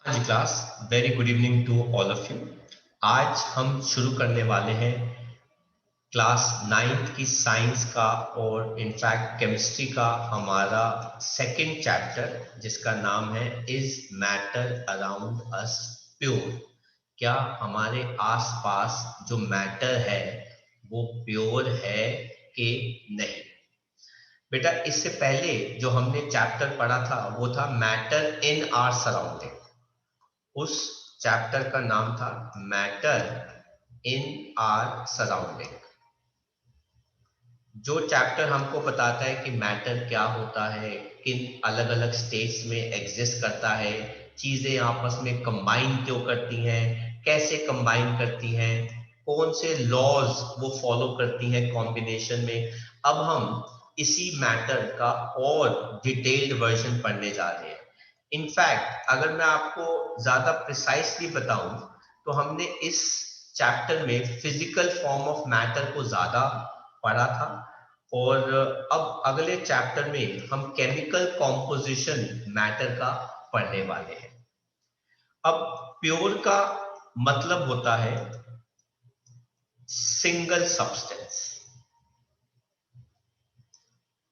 हाँ जी class, very good evening to all of you. आज हम शुरू करने वाले हैं क्लास 9th की साइंस का और इनफैक्ट केमिस्ट्री का हमारा सेकंड चैप्टर, जिसका नाम है is matter around us pure. क्या हमारे आसपास जो मैटर है वो प्योर है कि नहीं। बेटा, इससे पहले जो हमने चैप्टर पढ़ा था वो था मैटर इन आवर सराउंडिंग। उस चैप्टर का नाम था मैटर इन आर सराउंडिंग। जो चैप्टर हमको बताता है कि मैटर क्या होता है, किन अलग अलग स्टेट्स में एग्जिस्ट करता है, चीजें आपस में कंबाइन क्यों करती हैं, कैसे कंबाइन करती हैं, कौन से लॉज वो फॉलो करती हैं कॉम्बिनेशन में। अब हम इसी मैटर का और डिटेल्ड वर्जन पढ़ने जा रहे हैं। इनफैक्ट अगर मैं आपको ज्यादा प्रिसाइसली बताऊं तो हमने इस चैप्टर में फिजिकल फॉर्म ऑफ मैटर को ज्यादा पढ़ा था, और अब अगले चैप्टर में हम केमिकल कॉम्पोजिशन मैटर का पढ़ने वाले हैं। अब प्योर का मतलब होता है सिंगल सब्सटेंस,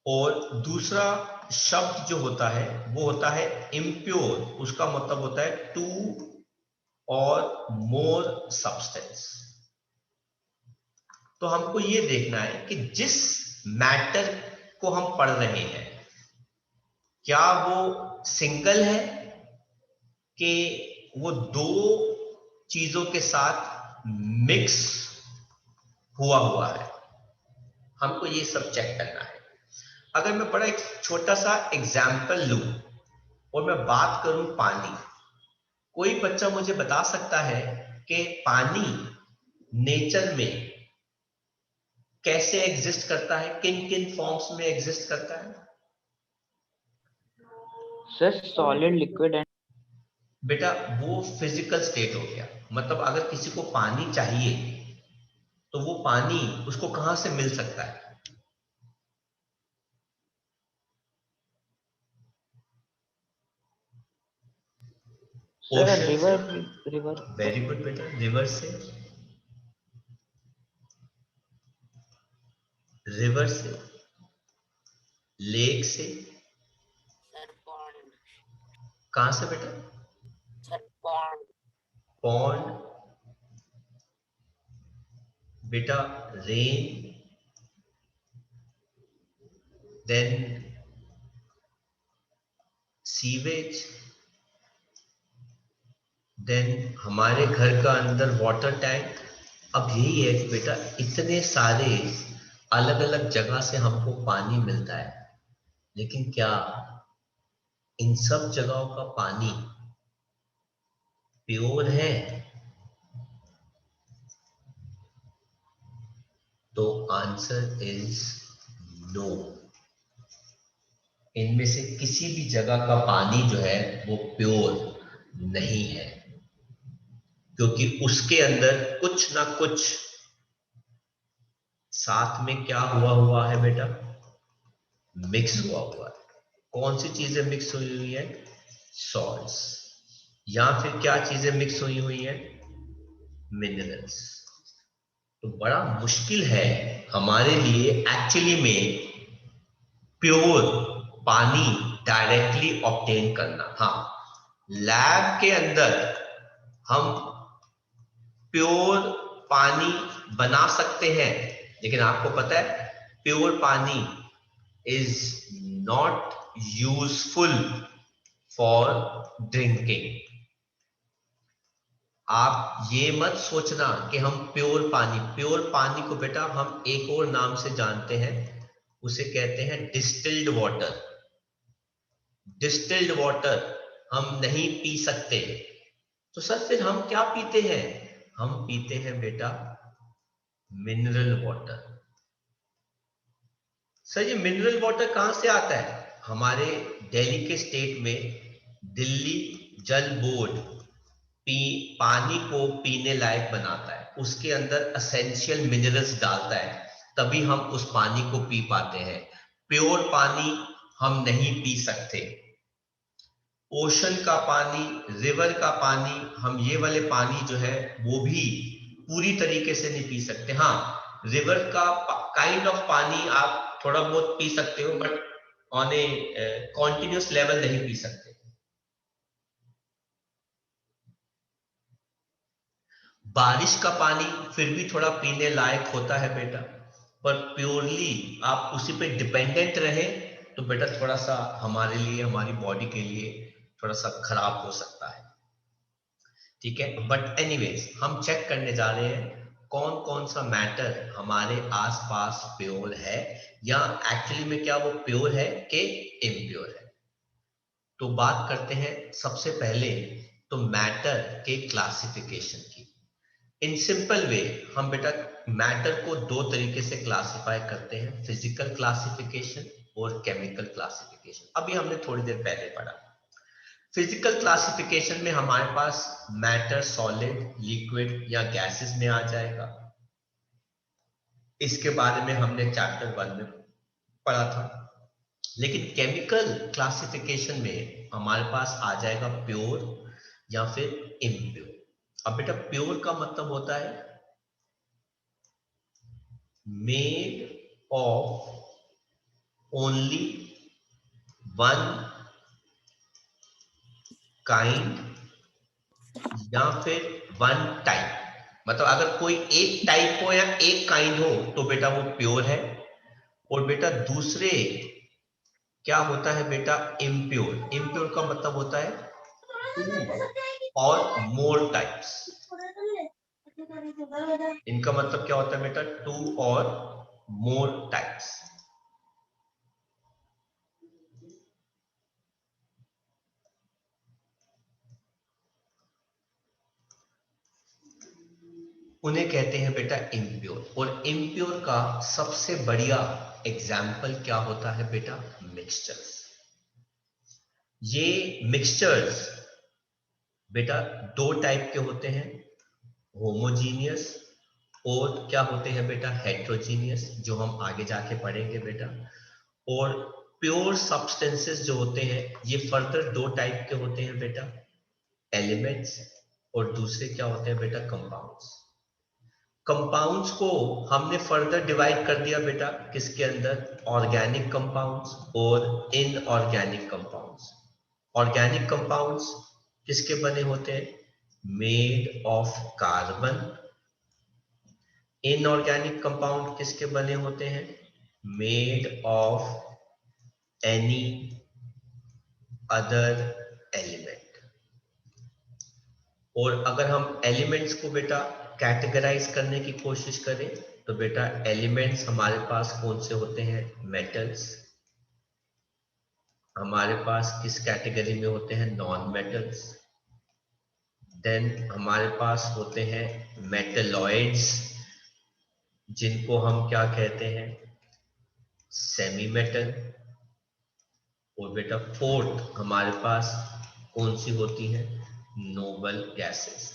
और दूसरा शब्द जो होता है वो होता है इम्प्योर। उसका मतलब होता है टू और मोर सब्सटेंस। तो हमको ये देखना है कि जिस मैटर को हम पढ़ रहे हैं क्या वो सिंगल है कि वो दो चीजों के साथ मिक्स हुआ हुआ है। हमको ये सब चेक करना है। अगर मैं बड़ा एक छोटा सा एग्जाम्पल लूं और मैं बात करूं पानी, कोई बच्चा मुझे बता सकता है कि पानी नेचर में कैसे एग्जिस्ट करता है, किन किन फॉर्म्स में एग्जिस्ट करता है। सर सॉलिड लिक्विड एंड बेटा, वो फिजिकल स्टेट हो गया। मतलब अगर किसी को पानी चाहिए तो वो पानी उसको कहां से मिल सकता है? सर ओशन से। रिवर रिवर वेरी गुड बेटा, रिवर से। रिवर से, लेक से, कहां से बेटा? पॉन्ड। बेटा, रेन, देन सीवेज, देन हमारे घर का अंदर वाटर टैंक। अब यही है कि बेटा इतने सारे अलग अलग जगह से हमको पानी मिलता है, लेकिन क्या इन सब जगहों का पानी प्योर है? तो आंसर इज नो। इनमें से किसी भी जगह का पानी जो है वो प्योर नहीं है, क्योंकि उसके अंदर कुछ ना कुछ साथ में क्या हुआ हुआ है बेटा? मिक्स हुआ हुआ है। कौन सी चीजें मिक्स हुई हुई है? सॉल्ट्स। या फिर क्या चीजें मिक्स हुई हुई है? मिनरल्स। तो बड़ा मुश्किल है हमारे लिए एक्चुअली में प्योर पानी डायरेक्टली ऑब्टेन करना। हाँ, लैब के अंदर हम प्योर पानी बना सकते हैं, लेकिन आपको पता है प्योर पानी is not useful for drinking. आप ये मत सोचना कि हम प्योर पानी को बेटा हम एक और नाम से जानते हैं, उसे कहते हैं डिस्टिल्ड वाटर। डिस्टिल्ड वाटर हम नहीं पी सकते। तो सर फिर हम क्या पीते हैं? हम पीते हैं बेटा मिनरल वाटर। सर ये मिनरल वाटर कहां से आता है? हमारे दिल्ली के स्टेट में दिल्ली जल बोर्ड पानी को पीने लायक बनाता है, उसके अंदर एसेंशियल मिनरल्स डालता है, तभी हम उस पानी को पी पाते हैं। प्योर पानी हम नहीं पी सकते। ओशन का पानी, रिवर का पानी, हम ये वाले पानी जो है वो भी पूरी तरीके से नहीं पी सकते। हाँ, रिवर का काइंड ऑफ पानी आप थोड़ा बहुत पी सकते हो, but on a continuous level नहीं पी सकते। बारिश का पानी फिर भी थोड़ा पीने लायक होता है बेटा, पर प्योरली आप उसी पे डिपेंडेंट रहे तो बेटा थोड़ा सा हमारे लिए, हमारी बॉडी के लिए थोड़ा सा खराब हो सकता है। ठीक है, बट एनीवेज हम चेक करने जा रहे हैं कौन कौन सा मैटर हमारे आसपास प्योर है, या एक्चुअली में क्या वो प्योर है कि इम्प्योर है। तो बात करते हैं सबसे पहले तो मैटर के क्लासिफिकेशन की। इन सिंपल वे हम बेटा मैटर को दो तरीके से क्लासिफाई करते हैं, फिजिकल क्लासिफिकेशन और केमिकल क्लासिफिकेशन। अभी हमने थोड़ी देर पहले पढ़ा। फिजिकल क्लासिफिकेशन में हमारे पास मैटर सॉलिड, लिक्विड या गैसेस में आ जाएगा। इसके बारे में हमने चैप्टर 1 में पढ़ा था। लेकिन केमिकल क्लासिफिकेशन में हमारे पास आ जाएगा प्योर या फिर इम्प्योर। अब बेटा प्योर का मतलब होता है made of only one kind या फिर वन टाइप। मतलब अगर कोई एक टाइप हो या एक काइंड हो तो बेटा वो प्योर है, और बेटा दूसरे क्या होता है बेटा इम्प्योर। इम्प्योर का मतलब होता है टू और मोर टाइप्स। इनका मतलब क्या होता है बेटा, टू और मोर टाइप्स। उन्हें कहते हैं बेटा इम्प्योर। और इम्प्योर का सबसे बढ़िया एग्जाम्पल क्या होता है बेटा, मिक्सचर्स। ये मिक्सचर्स बेटा दो टाइप के होते हैं, होमोजीनियस और क्या होते हैं बेटा हेट्रोजीनियस, जो हम आगे जाके पढ़ेंगे बेटा। और प्योर सब्सटेंसेस जो होते हैं ये फर्दर दो टाइप के होते हैं बेटा, एलिमेंट्स, और दूसरे क्या होते हैं बेटा कंपाउंड्स। कंपाउंड्स को हमने फर्दर डिवाइड कर दिया बेटा किसके अंदर, ऑर्गेनिक कंपाउंड्स और इनऑर्गेनिक कंपाउंड्स। ऑर्गेनिक कंपाउंड्स किसके बने होते हैं, made of carbon. Inorganic compound किसके बने होते हैं, made of any other element. और अगर हम एलिमेंट्स को बेटा कैटेगराइज करने की कोशिश करें तो बेटा एलिमेंट्स हमारे पास कौन से होते हैं, मेटल्स। हमारे पास किस कैटेगरी में होते हैं, नॉन मेटल्स। देन हमारे पास होते हैं मेटलॉइड्स, जिनको हम क्या कहते हैं, सेमी मेटल। और बेटा फोर्थ हमारे पास कौन सी होती है, नोबल गैसेस।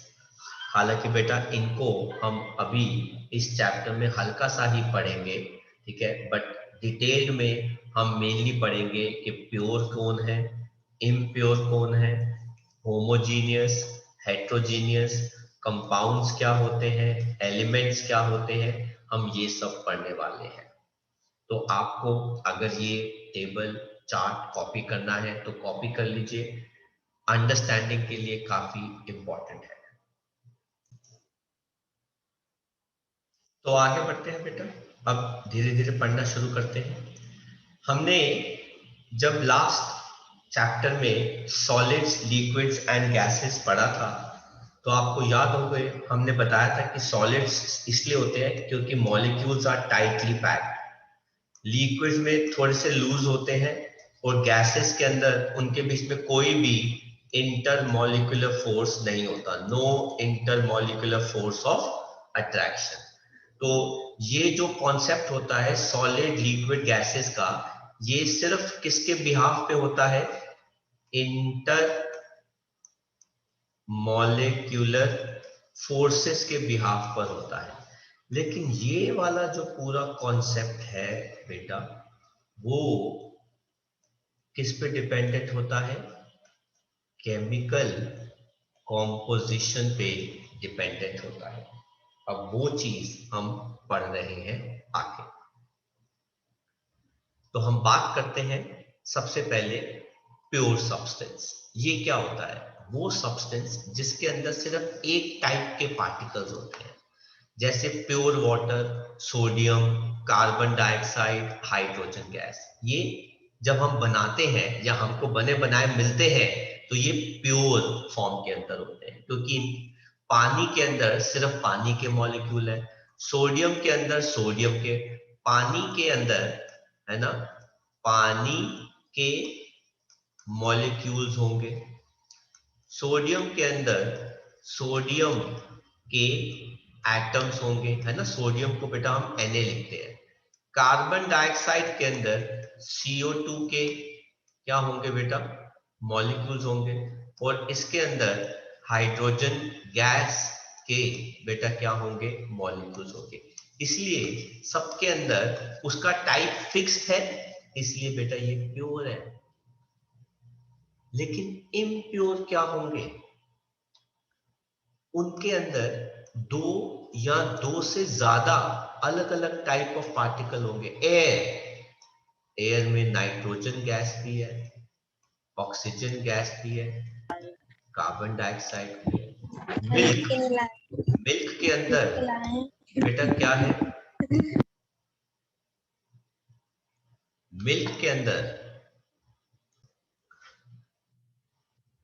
हालांकि बेटा इनको हम अभी इस चैप्टर में हल्का सा ही पढ़ेंगे, ठीक है, बट डिटेल में हम मेनली पढ़ेंगे कि प्योर कौन है, इम्प्योर कौन है, होमोजीनियस, हेट्रोजीनियस, कंपाउंड्स क्या होते हैं, एलिमेंट्स क्या होते हैं, हम ये सब पढ़ने वाले हैं। तो आपको अगर ये टेबल चार्ट कॉपी करना है तो कॉपी कर लीजिए, अंडरस्टैंडिंग के लिए काफी इंपॉर्टेंट है। तो आगे बढ़ते हैं बेटा, अब धीरे धीरे पढ़ना शुरू करते हैं। हमने जब लास्ट चैप्टर में सॉलिड्स, लिक्विड्स एंड गैसेस पढ़ा था तो आपको याद हो गए, हमने बताया था कि सॉलिड्स इसलिए होते हैं क्योंकि molecules are tightly packed, liquids में थोड़े से लूज होते हैं, और गैसेस के अंदर उनके बीच में कोई भी इंटरमॉलिक्यूलर फोर्स नहीं होता, no intermolecular force of attraction. तो ये जो कॉन्सेप्ट होता है सॉलिड, लिक्विड, गैसेस का, ये सिर्फ किसके बिहाफ पे होता है, इंटर मॉलिक्यूलर फोर्सेस के बिहाफ पर होता है। लेकिन ये वाला जो पूरा कॉन्सेप्ट है बेटा, वो किस पे डिपेंडेंट होता है, केमिकल कॉम्पोजिशन पे डिपेंडेंट होता है। अब वो चीज हम पढ़ रहे हैं आगे। तो हम बात करते हैं सबसे पहले प्योर सब्सटेंस। ये क्या होता है? वो सब्सटेंस जिसके अंदर सिर्फ एक टाइप के पार्टिकल्स होते हैं, जैसे pure water, sodium, carbon dioxide, hydrogen gas. ये जब हम बनाते हैं या हमको बने बनाए मिलते हैं तो ये प्योर फॉर्म के अंदर होते हैं, क्योंकि पानी के अंदर सिर्फ पानी के मॉलिक्यूल है, सोडियम के अंदर सोडियम के, पानी के अंदर, है ना, पानी के मॉलिक्यूल्स होंगे, सोडियम के अंदर सोडियम के एटम्स होंगे, है ना, सोडियम को बेटा हम Na लिखते हैं। कार्बन डाइऑक्साइड के अंदर CO2 के क्या होंगे बेटा? मॉलिक्यूल्स होंगे। और इसके अंदर हाइड्रोजन गैस के बेटा क्या होंगे? मॉलिक्यूल्स होंगे। इसलिए सबके अंदर उसका टाइप फिक्स्ड है, इसलिए बेटा ये प्योर है। लेकिन इम्प्योर क्या होंगे? उनके अंदर दो या दो से ज्यादा अलग अलग टाइप ऑफ पार्टिकल होंगे। एयर में नाइट्रोजन गैस भी है, ऑक्सीजन गैस भी है, कार्बन डाइऑक्साइड भी है। मिल्क के अंदर बेटा क्या है? मिल्क के अंदर,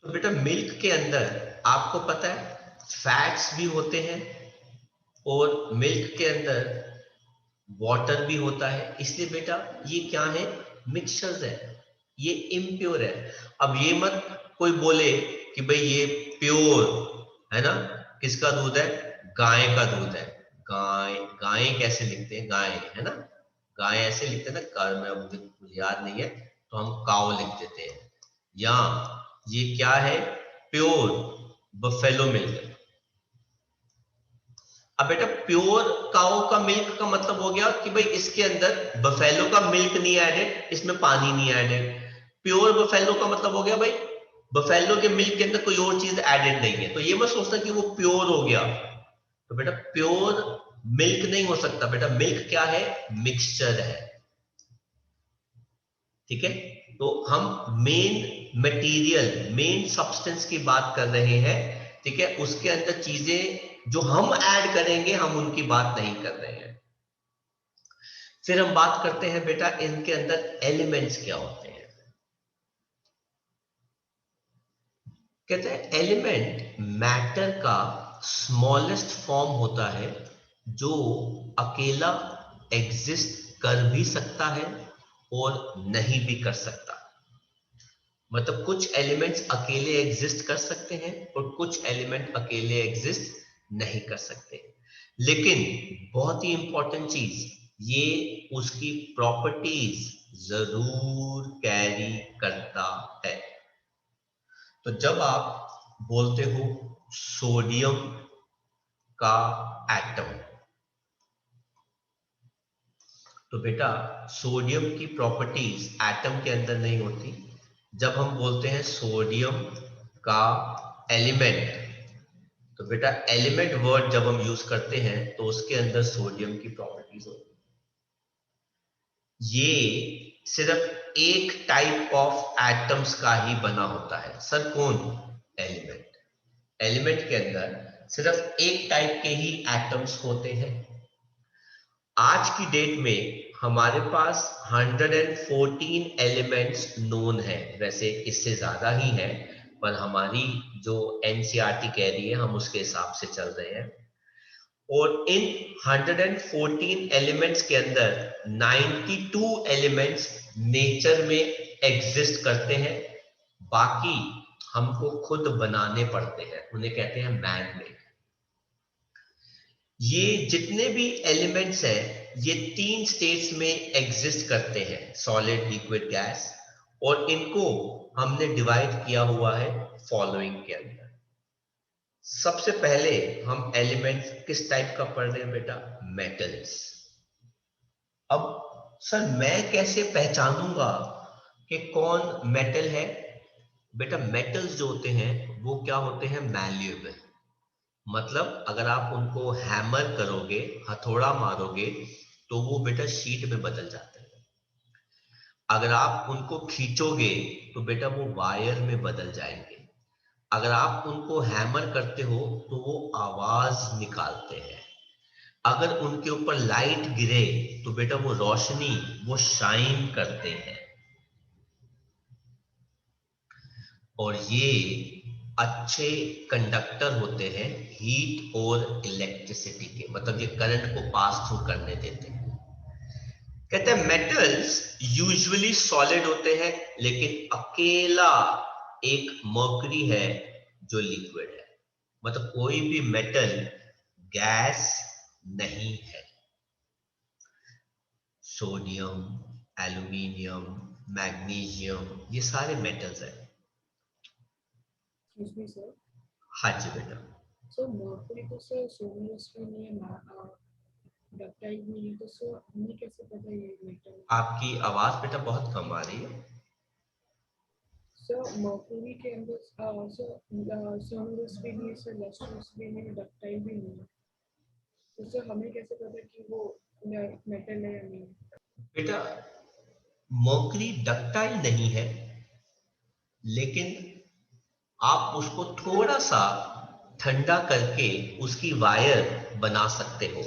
तो बेटा मिल्क के अंदर आपको पता है फैट्स भी होते हैं और मिल्क के अंदर वाटर भी होता है। इसलिए बेटा ये क्या है? मिक्सचर्स है, ये इम्प्योर है। अब ये मत कोई बोले कि भाई ये प्योर है ना, किसका दूध है? गाय का दूध है। गाय, गाय कैसे लिखते हैं? गाय, है ना, गाय ऐसे लिखते हैं ना, कार में, अब मुझे याद नहीं है तो हम काव लिख देते हैं। या ये क्या है? Pure buffalo milk. अब बेटा प्योर काऊ का मिल्क का मतलब हो गया कि भाई इसके अंदर बफेलो का मिल्क नहीं एडेड, इसमें पानी नहीं एडेड। प्योर बफेलो का मतलब हो गया भाई बफेलो के मिल्क के अंदर कोई और चीज एडेड नहीं है। तो ये मत सोचना कि वो प्योर हो गया। तो बेटा प्योर मिल्क नहीं हो सकता। बेटा मिल्क क्या है? मिक्सचर है। ठीक है, तो हम मेन मटेरियल, मेन सब्सटेंस की बात कर रहे हैं। ठीक है, उसके अंदर चीजें जो हम ऐड करेंगे हम उनकी बात नहीं कर रहे हैं। फिर हम बात करते हैं बेटा इनके अंदर एलिमेंट्स क्या होते हैं। कहते हैं एलिमेंट मैटर का स्मॉलेस्ट फॉर्म होता है जो अकेला एग्जिस्ट कर भी सकता है और नहीं भी कर सकता। मतलब कुछ एलिमेंट्स अकेले एग्जिस्ट कर सकते हैं और कुछ एलिमेंट अकेले एग्जिस्ट नहीं कर सकते। लेकिन बहुत ही इंपॉर्टेंट चीज, ये उसकी प्रॉपर्टीज जरूर कैरी करता है। तो जब आप बोलते हो सोडियम का एटम, तो बेटा सोडियम की प्रॉपर्टीज एटम के अंदर नहीं होती। जब हम बोलते हैं सोडियम का एलिमेंट, तो बेटा एलिमेंट वर्ड जब हम यूज करते हैं तो उसके अंदर सोडियम की प्रॉपर्टीज होती है। ये सिर्फ एक टाइप ऑफ एटम्स का ही बना होता है। सर कौन? एलिमेंट। एलिमेंट के अंदर सिर्फ एक टाइप के ही एटम्स होते हैं। आज की डेट में हमारे पास 114 एलिमेंट्स नोन है। वैसे इससे ज्यादा ही है, पर हमारी जो एनसीईआरटी कह रही है हम उसके हिसाब से चल रहे हैं। और इन 114 एलिमेंट्स के अंदर 92 एलिमेंट्स नेचर में एग्जिस्ट करते हैं, बाकी हमको खुद बनाने पड़ते हैं, उन्हें कहते हैं मैन मेड। ये जितने भी एलिमेंट्स हैं ये 3 स्टेट्स में एग्जिस्ट करते हैं, सॉलिड, लिक्विड, गैस। और इनको हमने डिवाइड किया हुआ है फॉलोइंग के अंदर। सबसे पहले हम एलिमेंट्स किस टाइप का पढ़ रहे हैं बेटा? मेटल्स। अब सर मैं कैसे पहचानूंगा कि कौन मेटल है? बेटा मेटल्स जो होते हैं वो क्या होते हैं, मैल्यूएबल। मतलब अगर आप उनको हैमर करोगे, हथौड़ा मारोगे, तो वो बेटा शीट में बदल जाते हैं। अगर आप उनको खींचोगे तो बेटा वो वायर में बदल जाएंगे। अगर आप उनको हैमर करते हो तो वो आवाज निकालते हैं। अगर उनके ऊपर लाइट गिरे तो बेटा वो रोशनी, वो शाइन करते हैं। और ये अच्छे कंडक्टर होते हैं हीट और इलेक्ट्रिसिटी के, मतलब ये करंट को पास थ्रू करने देते हैं। कहते हैं मेटल्स यूजुअली सॉलिड होते हैं, लेकिन अकेला एक मर्करी है जो लिक्विड है। मतलब कोई भी मेटल गैस नहीं है। सोडियम, एल्यूमिनियम, मैग्नीशियम, ये सारे मेटल्स हैं। Excuse me, sir. हाँ जी बेटा। So mercury तो sir sonorous में नहीं है, ductile भी नहीं, तो sir हमें कैसे पता ये metal है? आपकी आवाज बेटा बहुत कम आ रही है। Sir mercury के अंदर sir sonorous भी नहीं है, sir lustrous भी नहीं है, ductile भी नहीं है, तो sir हमें कैसे पता कि वो metal है या नहीं? बेटा मर्करी डक्टाइल नहीं है, लेकिन आप उसको थोड़ा सा ठंडा करके उसकी वायर बना सकते हो।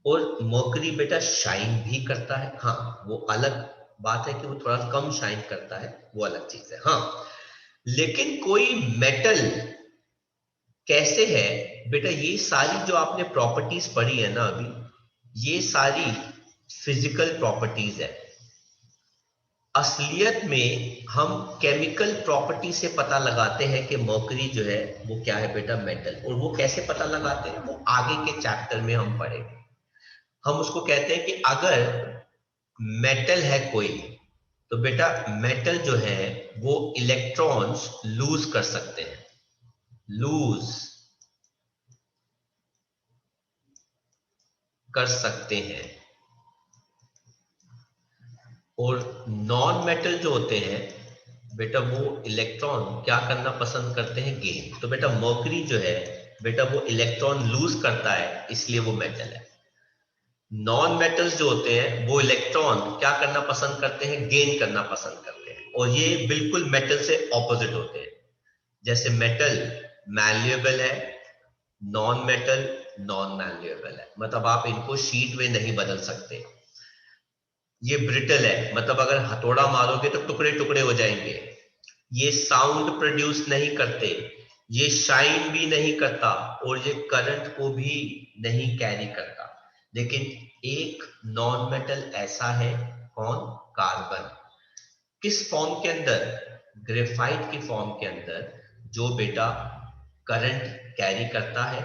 और मर्करी बेटा शाइन भी करता है। हाँ, वो अलग बात है कि वो थोड़ा कम शाइन करता है, वो अलग चीज है। हाँ, लेकिन कोई मेटल कैसे है बेटा, ये सारी जो आपने प्रॉपर्टीज पढ़ी है ना अभी, ये सारी फिजिकल प्रॉपर्टीज है। असलियत में हम केमिकल प्रॉपर्टी से पता लगाते हैं कि मर्करी जो है वो क्या है बेटा, मेटल। और वो कैसे पता लगाते हैं, वो आगे के चैप्टर में हम पढ़ेंगे। हम उसको कहते हैं कि अगर मेटल है कोई, तो बेटा मेटल जो है वो इलेक्ट्रॉन्स लूज कर सकते हैं, लूज कर सकते हैं। और नॉन मेटल जो होते हैं बेटा, वो इलेक्ट्रॉन क्या करना पसंद करते हैं, गेन। तो बेटा मर्करी जो है बेटा, वो इलेक्ट्रॉन लूज करता है, इसलिए वो मेटल है। नॉन मेटल्स जो होते हैं वो इलेक्ट्रॉन क्या करना पसंद करते हैं, गेन करना पसंद करते हैं। और ये बिल्कुल मेटल से ऑपोजिट होते हैं। जैसे मेटल मैल्यूएबल है, नॉन मेटल नॉन मैल्यूएबल है। मतलब आप इनको शीट में नहीं बदल सकते। ये ब्रिटल है, मतलब अगर हथौड़ा मारोगे तो टुकड़े टुकड़े हो जाएंगे। ये साउंड प्रोड्यूस नहीं करते, ये शाइन भी नहीं करता, और ये करंट को भी नहीं कैरी करता। लेकिन एक नॉन मेटल ऐसा है, कौन, कार्बन। किस फॉर्म के अंदर, ग्रेफाइट की फॉर्म के अंदर, जो बेटा करंट कैरी करता है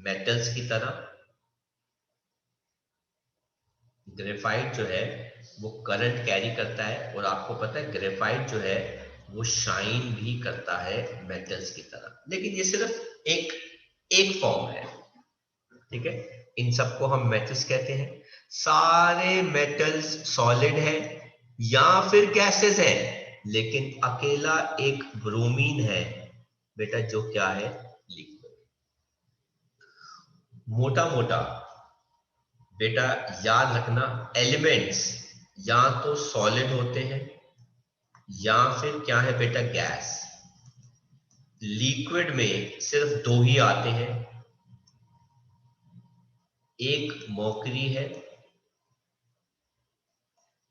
मेटल्स की तरह। ग्रेफाइट जो है वो करंट कैरी करता है, और आपको पता है ग्रेफाइट जो है वो शाइन भी करता है मेटल्स की तरह। लेकिन ये सिर्फ एक फॉर्म है, ठीक है। इन सबको हम मेटल्स कहते हैं। सारे मेटल्स सॉलिड हैं या फिर गैसेस हैं, लेकिन अकेला एक ब्रोमीन है बेटा, जो क्या है, लिक्विड। मोटा मोटा बेटा याद रखना, एलिमेंट्स या तो सॉलिड होते हैं या फिर क्या है बेटा, गैस। लिक्विड में सिर्फ दो ही आते हैं, एक मर्करी है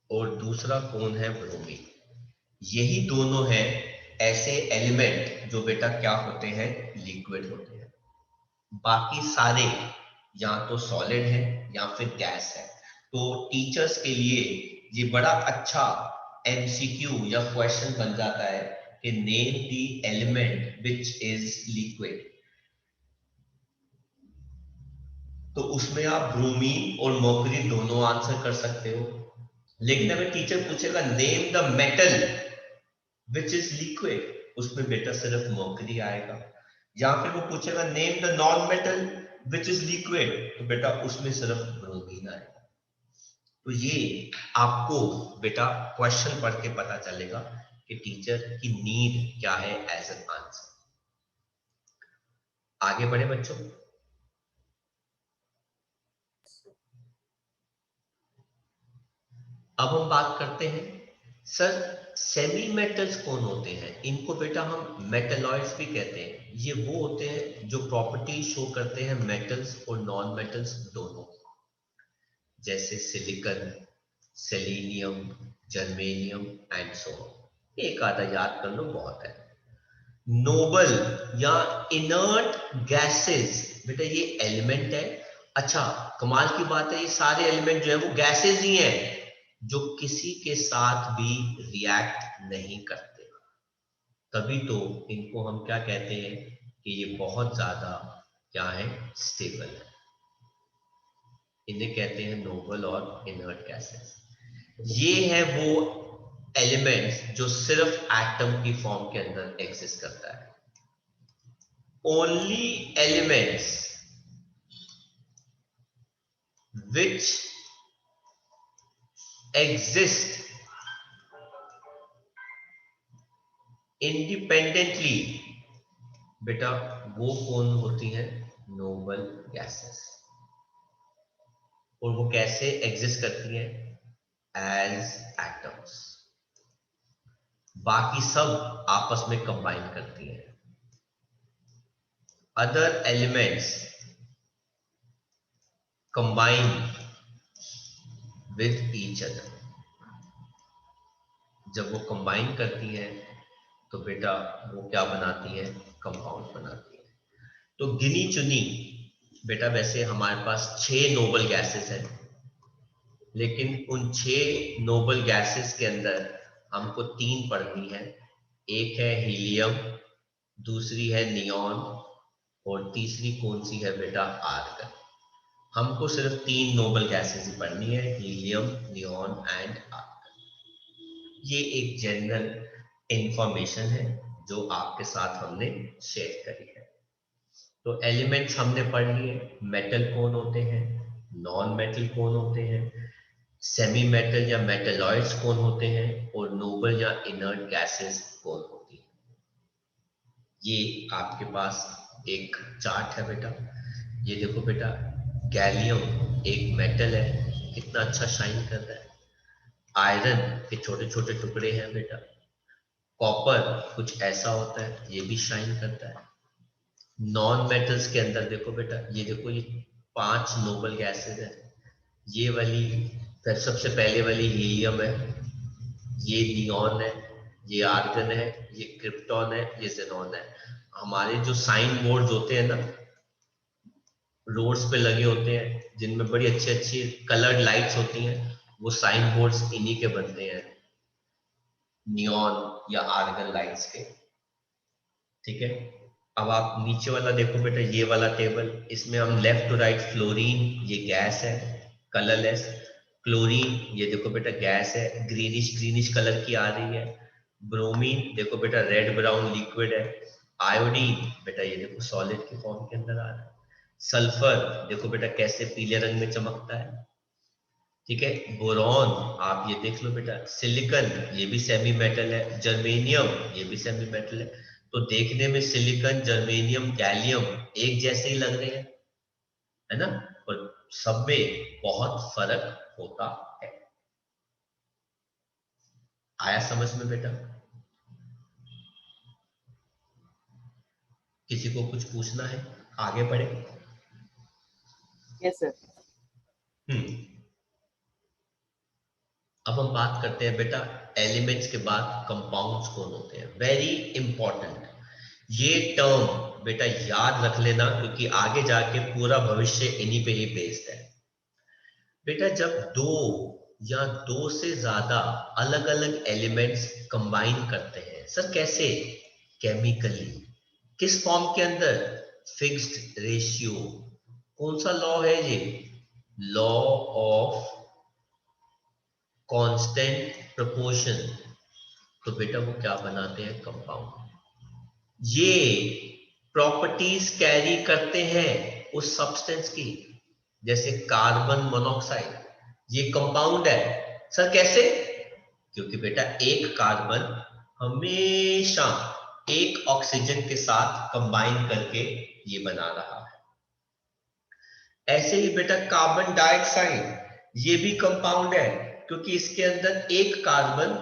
और दूसरा कौन है, ब्रोमीन। यही दोनों हैं ऐसे एलिमेंट जो बेटा क्या होते हैं, लिक्विड होते हैं। बाकी सारे या तो सॉलिड है या फिर गैस है। तो टीचर्स के लिए ये बड़ा अच्छा एमसीक्यू या क्वेश्चन बन जाता है कि name the element which is liquid. तो उसमें आप ब्रोमीन और मर्करी दोनों आंसर कर सकते हो। लेकिन अगर टीचर पूछेगा name the metal which is liquid, उसमें बेटा सिर्फ मर्करी आएगा। या फिर वो पूछेगा name the non metal which is liquid, तो बेटा उसमें सिर्फ ब्रोमीन आएगा। तो ये आपको बेटा क्वेश्चन पढ़ के पता चलेगा कि टीचर की नीड क्या है एज एन आंसर। आगे बढ़े बच्चों। अब हम बात करते हैं सर सेमी मेटल्स कौन होते हैं। इनको बेटा हम मेटलॉइड्स भी कहते हैं। ये वो होते हैं जो प्रॉपर्टी शो करते हैं मेटल्स और नॉन मेटल्स दोनों, जैसे silicon, selenium, germanium and so on. एक आधा याद कर लो बहुत है। नोबल या इनर्ट गैसेस, बेटा ये एलिमेंट है। अच्छा कमाल की बात है, ये सारे एलिमेंट जो है वो गैसेस ही हैं जो किसी के साथ भी रिएक्ट नहीं करते। तभी तो इनको हम क्या कहते हैं कि ये बहुत ज्यादा क्या है, स्टेबल है। इन्हें कहते हैं नोबल और इनर्ट गैसेस। ये है वो एलिमेंट्स जो सिर्फ एटम की फॉर्म के अंदर एग्जिस्ट करता है। Only elements which exist independently, बेटा वो कौन होती हैं, नोबल गैसेस। और वो कैसे एग्जिस्ट करती हैं, एज एटम्स। बाकी सब आपस में कंबाइन करती हैं। Other elements combine with each other. जब वो कंबाइन करती हैं तो बेटा वो क्या बनाती है, कंपाउंड बनाती है। तो गिनी चुनी बेटा वैसे हमारे पास 6 नोबल गैसेस हैं, लेकिन उन 6 नोबल गैसेस के अंदर हमको 3 पढ़नी है। एक है हीलियम, दूसरी है नियॉन और तीसरी कौन सी है बेटा, आर्गन। हमको सिर्फ 3 नोबल गैसेस ही पढ़नी है, हीलियम, नियॉन एंड आर्गन। ये एक जनरल इंफॉर्मेशन है जो आपके साथ हमने शेयर करी है। तो एलिमेंट्स हमने पढ़ लिए, मेटल कौन होते हैं, नॉन मेटल कौन होते हैं, सेमी मेटल या मेटलॉइड्स कौन होते हैं, और नोबल या इनर्ट गैसेस कौन होती हैं। ये आपके पास एक चार्ट है बेटा। ये देखो बेटा, गैलियम एक मेटल है, कितना अच्छा शाइन कर रहा है। आयरन के छोटे छोटे टुकड़े हैं बेटा। कॉपर कुछ ऐसा होता है, ये भी शाइन करता है। नॉन मेटल्स के अंदर देखो बेटा, ये देखो ये 5 नोबल गैसेस है। ये वाली सबसे पहले वाली हीलियम है, ये नियॉन है, ये आर्गन है, ये क्रिप्टॉन है, ये ज़ेनॉन है। हमारे जो साइन बोर्ड्स होते हैं ना, रोड्स पे लगे होते हैं, जिनमें बड़ी अच्छी अच्छी कलर्ड लाइट्स होती हैं, वो साइन बोर्ड्स इन्हीं के बनते हैं, नियॉन या आर्गन लाइट्स के। ठीक है। अब आप नीचे वाला देखो बेटा, ये वाला टेबल, इसमें हम लेफ्ट टू राइट, फ्लोरीन ये गैस है, कलरलेस। क्लोरीन ये देखो बेटा गैस है, ग्रीनिश ग्रीनिश कलर की आ रही है। ब्रोमीन देखो बेटा रेड ब्राउन लिक्विड है। आयोडीन बेटा ये देखो सॉलिड की फॉर्म के अंदर आ रहा है। सल्फर देखो बेटा कैसे पीले रंग में चमकता है। ठीक है। बोरॉन आप ये देख लो बेटा, सिलिकॉन ये भी सेमी मेटल है, जर्मेनियम ये भी सेमी मेटल है। तो देखने में सिलिकॉन, जर्मेनियम, गैलियम एक जैसे ही लग रहे हैं, है ना, पर सब में बहुत फर्क होता है। आया समझ में बेटा? किसी को कुछ पूछना है, आगे बढ़े? Yes, sir. अब हम बात करते हैं बेटा एलिमेंट्स के बाद कंपाउंड्स कौन होते हैं। वेरी इंपॉर्टेंट ये टर्म बेटा याद रख लेना, क्योंकि आगे जाके पूरा भविष्य इन्हीं पे ही बेस्ड है। बेटा जब 2 या 2 से ज्यादा अलग अलग एलिमेंट्स कंबाइन करते हैं, सर कैसे? केमिकली। किस फॉर्म के अंदर? Fixed ratio. कौन सा लॉ है ये? Law of constant proportion. तो बेटा वो क्या बनाते हैं? कंपाउंड। ये प्रॉपर्टीज कैरी करते हैं उस सब्सटेंस की, जैसे कार्बन मोनोऑक्साइड ये कंपाउंड है। सर कैसे? क्योंकि बेटा एक कार्बन हमेशा एक ऑक्सीजन के साथ कंबाइन करके ये बना रहा है। ऐसे ही बेटा कार्बन डाइऑक्साइड ये भी कंपाउंड है, क्योंकि इसके अंदर एक कार्बन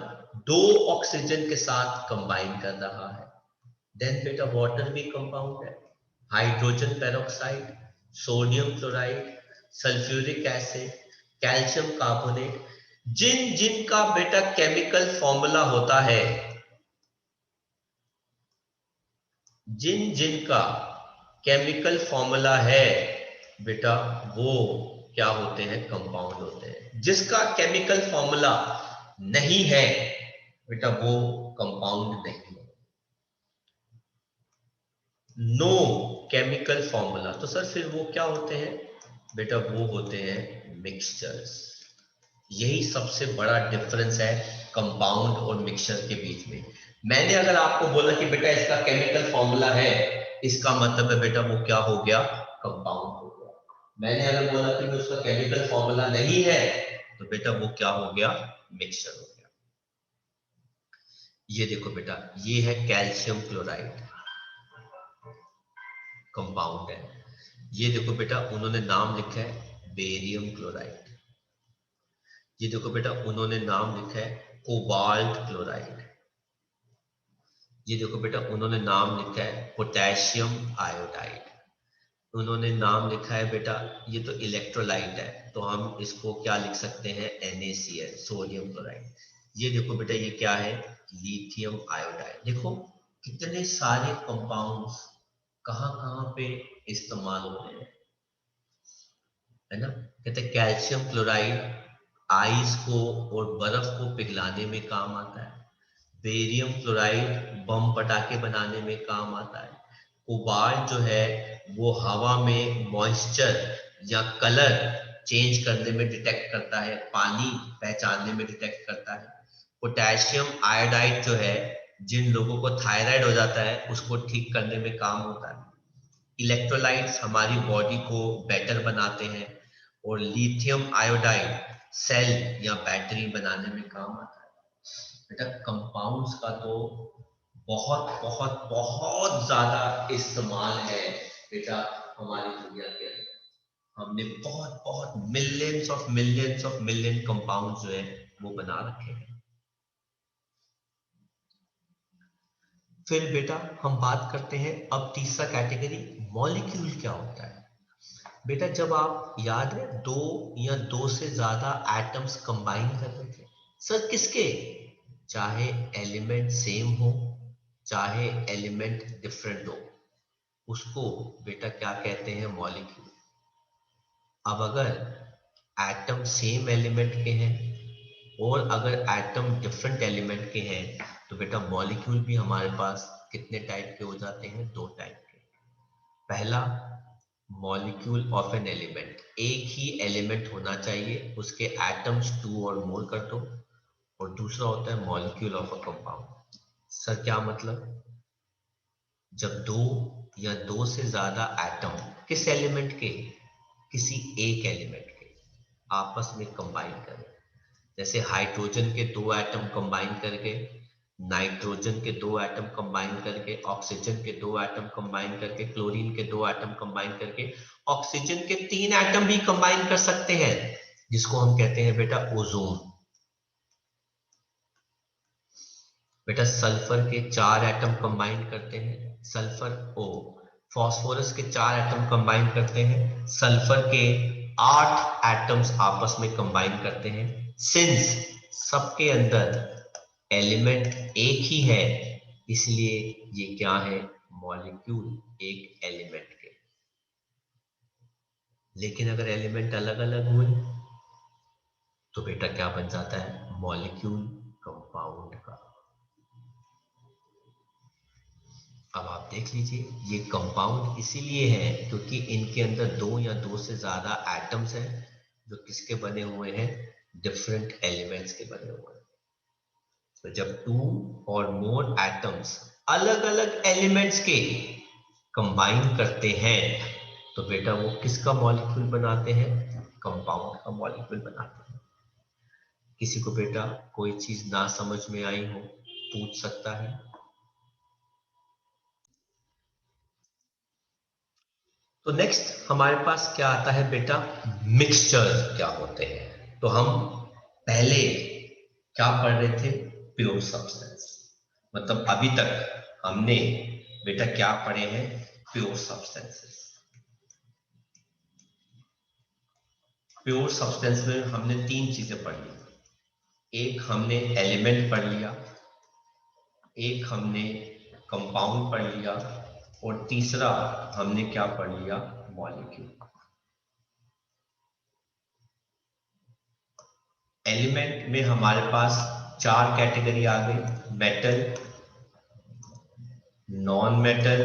दो ऑक्सीजन के साथ कंबाइन कर रहा है। देन बेटा वाटर भी कंपाउंड है, hydrogen peroxide, sodium chloride, sulphuric acid, calcium carbonate, जिन जिन का बेटा केमिकल फॉर्मूला होता है, जिन जिन का केमिकल फॉर्मूला है बेटा, वो क्या होते हैं, कंपाउंड होते हैं। जिसका केमिकल फॉर्मूला नहीं है बेटा, वो कंपाउंड नहीं है। नो केमिकल फॉर्मूला, तो सर फिर वो क्या होते हैं बेटा, वो होते हैं मिक्सचर्स। यही सबसे बड़ा डिफरेंस है कंपाउंड और मिक्सचर के बीच में। मैंने अगर आपको बोला कि बेटा इसका केमिकल फॉर्मूला है, इसका मतलब है बेटा वो क्या हो गया, कंपाउंड हो गया। मैंने अगर बोला कि उसका केमिकल फॉर्मूला नहीं है, तो बेटा वो क्या हो गया, मिक्सचर हो गया। ये देखो बेटा, ये है कैल्शियम क्लोराइड, कंपाउंड है। ये देखो बेटा उन्होंने नाम लिखा है बेरियम क्लोराइड। ये देखो बेटा उन्होंने नाम लिखा है कोबाल्ट क्लोराइड। ये देखो बेटा उन्होंने नाम लिखा है पोटेशियम आयोडाइड। उन्होंने नाम लिखा है बेटा, ये तो इलेक्ट्रोलाइट है, तो हम इसको क्या लिख सकते हैं, NaCl, सोडियम क्लोराइड। ये देखो बेटा ये क्या है, लिथियम आयोडाइड। देखो कितने सारे कंपाउंड्स कहाँ कहाँ पे इस्तेमाल होते हैं, है ना। कहते हैं कैल्शियम क्लोराइड आइस को और बर्फ को पिघलाने में काम आता है। बेरियम क्लोराइड बम पटाखे बनाने में काम आता है। कोबाल्ट जो है वो हवा में मॉइस्चर या कलर चेंज करने में डिटेक्ट करता है, पानी पहचानने में डिटेक्ट करता है। पोटेशियम आयोडाइड जो है, जिन लोगों को थायराइड हो जाता है उसको ठीक करने में काम होता है। इलेक्ट्रोलाइट्स हमारी बॉडी को बेटर बनाते हैं, और लिथियम आयोडाइड सेल या बैटरी बनाने में काम आता है। बेटा कंपाउंड्स का तो बहुत बहुत बहुत ज्यादा इस्तेमाल है बेटा हमारी दुनिया के अंदर। हमने बहुत बहुत मिलियंस ऑफ मिलियन कंपाउंड जो है वो बना रखे हैं। फिर बेटा हम बात करते हैं अब तीसरा कैटेगरी, मॉलिक्यूल क्या होता है। बेटा जब आप याद है दो या दो से ज्यादा एटम्स कंबाइन कर रहे थे, सर किसके, चाहे एलिमेंट सेम हो चाहे एलिमेंट डिफरेंट हो, उसको बेटा क्या कहते हैं, मॉलिक्यूल। अब अगर एटम सेम एलिमेंट के हैं और अगर एटम डिफरेंट एलिमेंट के हैं, तो बेटा मॉलिक्यूल भी हमारे पास कितने टाइप के हो जाते हैं, दो टाइप के। पहला मॉलिक्यूल ऑफ एन एलिमेंट, एक ही एलिमेंट होना चाहिए, उसके एटम्स 2 और मोर कर दो। और दूसरा होता है molecule of a compound. Sir क्या मतलब, जब दो या दो से ज्यादा एटम किस एलिमेंट के, किसी एक एलिमेंट के आपस में कंबाइन करें। जैसे हाइड्रोजन के दो एटम कंबाइन करके, नाइट्रोजन के दो एटम कंबाइन करके, ऑक्सीजन के दो एटम कंबाइन करके, क्लोरीन के दो एटम कंबाइन करके, ऑक्सीजन के 3 एटम भी कंबाइन कर सकते हैं, जिसको हम कहते हैं बेटा ओजोन। बेटा सल्फर के 4 एटम कंबाइन करते हैं, सल्फर ओ, फास्फोरस के 4 एटम कंबाइन करते हैं, सल्फर के 8 एटम्स आपस में कंबाइन करते हैं। सिंस सबके अंदर एलिमेंट एक ही है, इसलिए ये क्या है, मॉलिक्यूल एक एलिमेंट के। लेकिन अगर एलिमेंट अलग अलग हुए तो बेटा क्या बन जाता है, मॉलिक्यूल कंपाउंड का। अब आप देख लीजिए, ये कंपाउंड इसीलिए है क्योंकि इनके अंदर दो या दो से ज्यादा एटम्स हैं, जो किसके बने हुए हैं, डिफरेंट एलिमेंट्स के बने हुए हैं। तो जब 2 और मोर एटम्स अलग अलग एलिमेंट्स के कंबाइन करते हैं, तो बेटा वो किसका मॉलिक्यूल बनाते हैं, कंपाउंड का मॉलिक्यूल बनाते हैं। किसी को बेटा कोई चीज ना समझ में आई हो पूछ सकता है। तो नेक्स्ट हमारे पास क्या आता है बेटा, मिक्सचर्स क्या होते हैं। तो हम पहले क्या पढ़ रहे थे, प्योर सब्सटेंस। मतलब अभी तक हमने बेटा क्या पढ़े हैं, प्योर सब्सटेंसेस। प्योर सब्सटेंस में हमने 3 चीजें पढ़ी। एक हमने एलिमेंट पढ़ लिया, एक हमने कंपाउंड पढ़ लिया, और तीसरा हमने क्या पढ़ लिया, मॉलिक्यूल। एलिमेंट में हमारे पास 4 कैटेगरी आ गई, metal, non metal,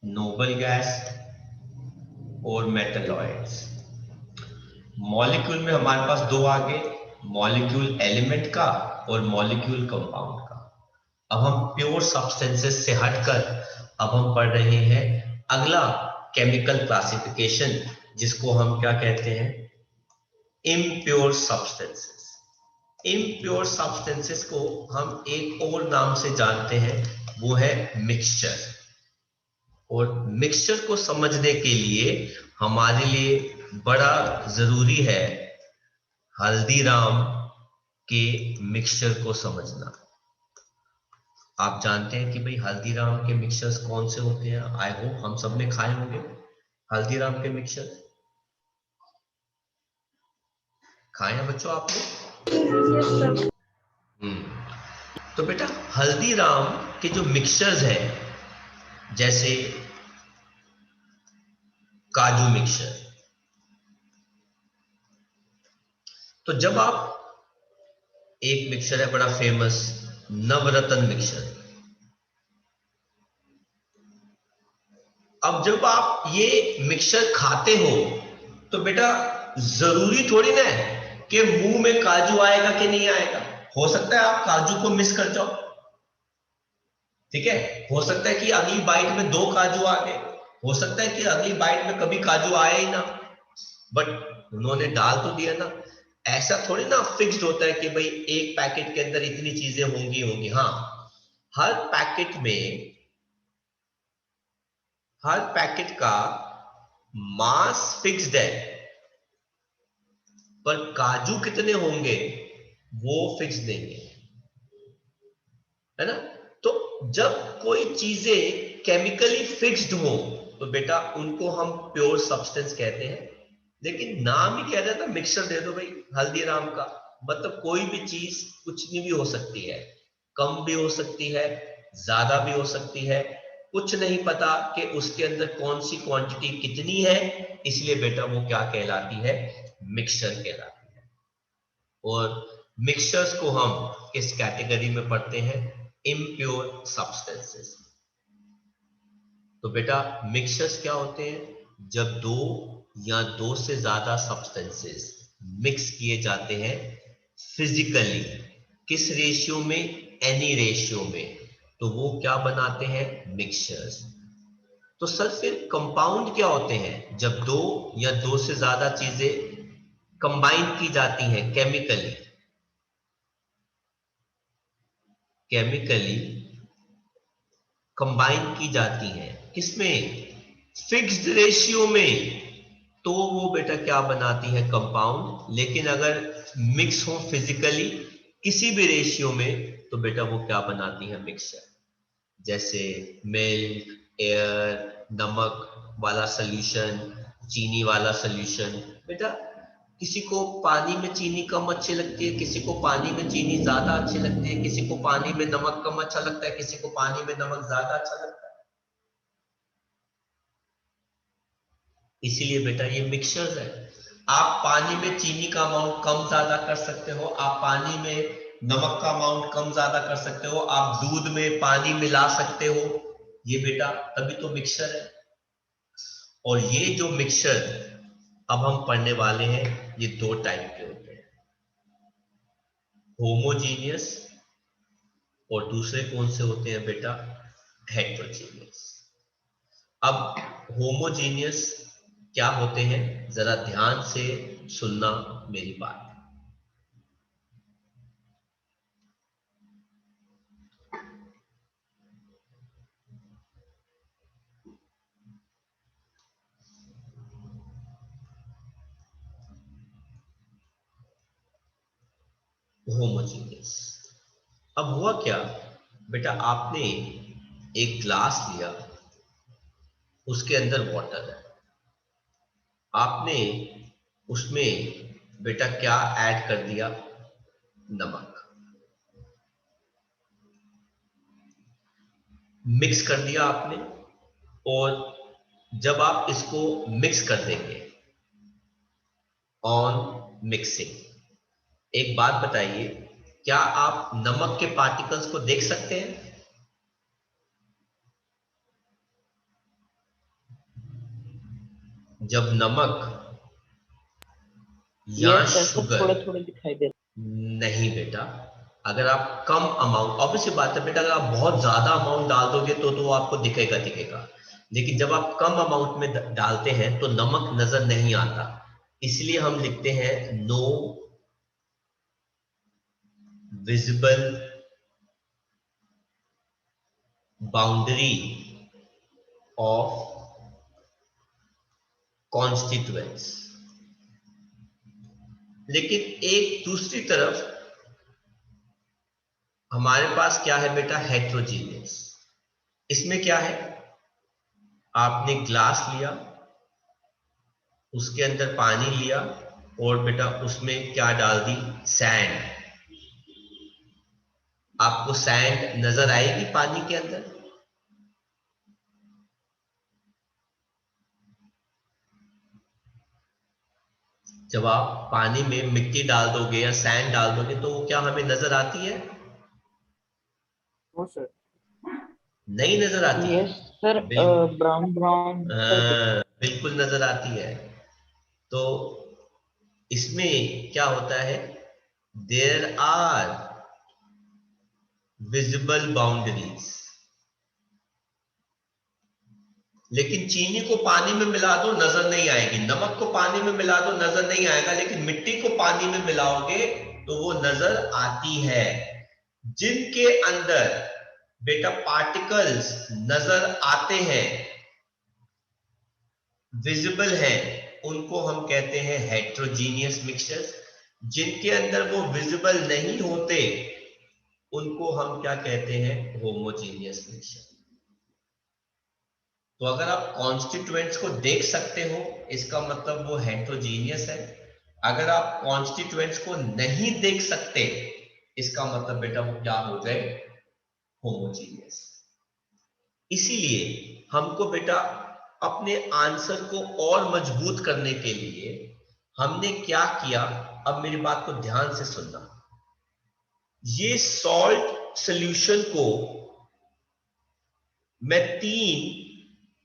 noble gas और मेटलॉइड्स। मॉलिक्यूल में हमारे पास 2 आ गए, मॉलिक्यूल एलिमेंट का और मॉलिक्यूल कंपाउंड का। अब हम प्योर सब्सटेंसेस से हटकर अब हम पढ़ रहे हैं अगला केमिकल क्लासिफिकेशन, जिसको हम क्या कहते हैं, इम्प्योर सब्सटेंसेस। इम्प्योर सब्सटेंसेस को हम एक और नाम से जानते हैं, वो है मिक्सचर। और मिक्सचर को समझने के लिए हमारे लिए बड़ा जरूरी है हल्दीराम के मिक्सचर को समझना। आप जानते हैं कि भाई हल्दीराम के मिक्सचर्स कौन से होते हैं, आई होप हम सबने खाए होंगे हल्दीराम के मिक्सचर। खाए हैं बच्चों आपने? तो बेटा हल्दीराम के जो मिक्सचर्स हैं, जैसे काजू मिक्सचर, तो जब आप, एक मिक्सचर है बड़ा फेमस, नवरत्न मिक्सचर। अब जब आप ये मिक्सचर खाते हो तो बेटा जरूरी थोड़ी ना है कि मुंह में काजू आएगा कि नहीं आएगा। हो सकता है आप काजू को मिस कर जाओ, ठीक है, हो सकता है कि अगली बाइट में 2 काजू आ गए, हो सकता है कि अगली बाइट में कभी काजू आया ही ना, बट उन्होंने डाल तो दिया ना। ऐसा थोड़ी ना फिक्स्ड होता है कि भाई एक पैकेट के अंदर इतनी चीजें होंगी। हाँ, हर पैकेट में, हर पैकेट का मास फिक्स्ड है, पर काजू कितने होंगे वो फिक्स नहीं है ना। तो जब कोई चीजें केमिकली फिक्स्ड हो तो बेटा उनको हम प्योर सब्सटेंस कहते हैं। लेकिन नाम ही कह देता, मिक्सचर दे दो भाई हल्दीराम का, मतलब कोई भी चीज कुछ नहीं भी हो सकती है, कम भी हो सकती है, ज्यादा भी हो सकती है, कुछ नहीं पता कि उसके अंदर कौन सी क्वांटिटी कितनी है, इसलिए बेटा वो क्या कहलाती है, मिक्सचर कहलाती है। और मिक्सचर्स को हम किस कैटेगरी में पढ़ते हैं, इम्प्योर सब्सटेंसेस। तो बेटा मिक्सचर्स क्या होते हैं, जब 2 या 2 से ज्यादा सब्सटेंसेस मिक्स किए जाते हैं फिजिकली, किस रेशियो में, एनी रेशियो में, तो वो क्या बनाते हैं, मिक्सचर्स। तो सर फिर कंपाउंड क्या होते हैं, जब 2 या 2 से ज्यादा चीजें कंबाइन की जाती हैं केमिकली, केमिकली कंबाइन की जाती हैं किसमें, फिक्स्ड रेशियो में, तो वो बेटा क्या बनाती है, कंपाउंड। लेकिन अगर मिक्स हो फिजिकली किसी भी रेशियो में तो बेटा वो क्या बनाती है, मिक्सचर। जैसे मिल्क, एयर, नमक वाला सॉल्यूशन, चीनी वाला सॉल्यूशन। बेटा किसी को पानी में चीनी कम अच्छी लगती है, किसी को पानी में चीनी ज्यादा अच्छी लगती है, किसी को पानी में नमक कम अच्छा लगता है, किसी को पानी में नमक ज्यादा अच्छा लगता है। इसीलिए बेटा ये मिक्सचर्स है। आप पानी में चीनी का अमाउंट कम ज्यादा कर सकते हो, आप पानी में नमक का अमाउंट कम ज्यादा कर सकते हो, आप दूध में पानी मिला सकते हो, ये बेटा तभी तो मिक्सचर है। और ये जो मिक्सचर अब हम पढ़ने वाले हैं, ये 2 टाइप के होते हैं, होमोजीनियस, और दूसरे कौन से होते हैं बेटा, हेट्रोजीनियस। अब होमोजीनियस क्या होते हैं, जरा ध्यान से सुनना मेरी बात। होमोजीनियस। अब हुआ क्या बेटा, आपने एक ग्लास लिया, उसके अंदर वाटर है, आपने उसमें बेटा क्या ऐड कर दिया, नमक मिक्स कर दिया आपने। और जब आप इसको मिक्स कर देंगे, ऑन मिक्सिंग, एक बात बताइए, क्या आप नमक के पार्टिकल्स को देख सकते हैं? जब नमक या यस सर, सब शुगर, थोड़े थोड़े दिखाई दे नहीं बेटा, अगर आप कम अमाउंट, ऑब्वियसली बात है बेटा, अगर आप बहुत ज्यादा अमाउंट डाल दोगे तो आपको दिखेगा दिखेगा, लेकिन जब आप कम अमाउंट में डालते हैं तो नमक नजर नहीं आता। इसलिए हम लिखते हैं no visible boundary of constituents. लेकिन एक दूसरी तरफ हमारे पास क्या है बेटा, हेट्रोजीनियस। इसमें क्या है, आपने ग्लास लिया, उसके अंदर पानी लिया, और बेटा उसमें क्या डाल दी, सैंड। आपको सैंड नजर आएगी पानी के अंदर? जब आप पानी में मिट्टी डाल दोगे या सैंड डाल दोगे तो वो क्या हमें नजर आती है? No sir. नहीं नजर आती है। यस सर, बिल्कुल, ब्राउन ब्राउन सा दिखता है। बिल्कुल नजर आती है। तो इसमें क्या होता है, देयर आर विजिबल बाउंड्रीज। लेकिन चीनी को पानी में मिला दो नजर नहीं आएगी, नमक को पानी में मिला दो नजर नहीं आएगा, लेकिन मिट्टी को पानी में मिलाओगे तो वो नजर आती है। जिनके अंदर बेटा पार्टिकल्स नजर आते हैं, विजिबल हैं, उनको हम कहते हैं हेट्रोजीनियस मिक्सचर्स। जिनके अंदर वो विजिबल नहीं होते, उनको हम क्या कहते हैं, होमोजीनियस मिक्सचर। तो अगर आप कॉन्स्टिट्यूएंट्स को देख सकते हो, इसका मतलब वो हेट्रोजीनियस है। अगर आप कॉन्स्टिट्यूएंट्स को नहीं देख सकते, इसका मतलब बेटा वो क्या हो गए, होमोजीनियस। इसीलिए हमको बेटा अपने आंसर को और मजबूत करने के लिए हमने क्या किया, अब मेरी बात को ध्यान से सुनना। ये सॉल्ट सॉल्यूशन को मैं 3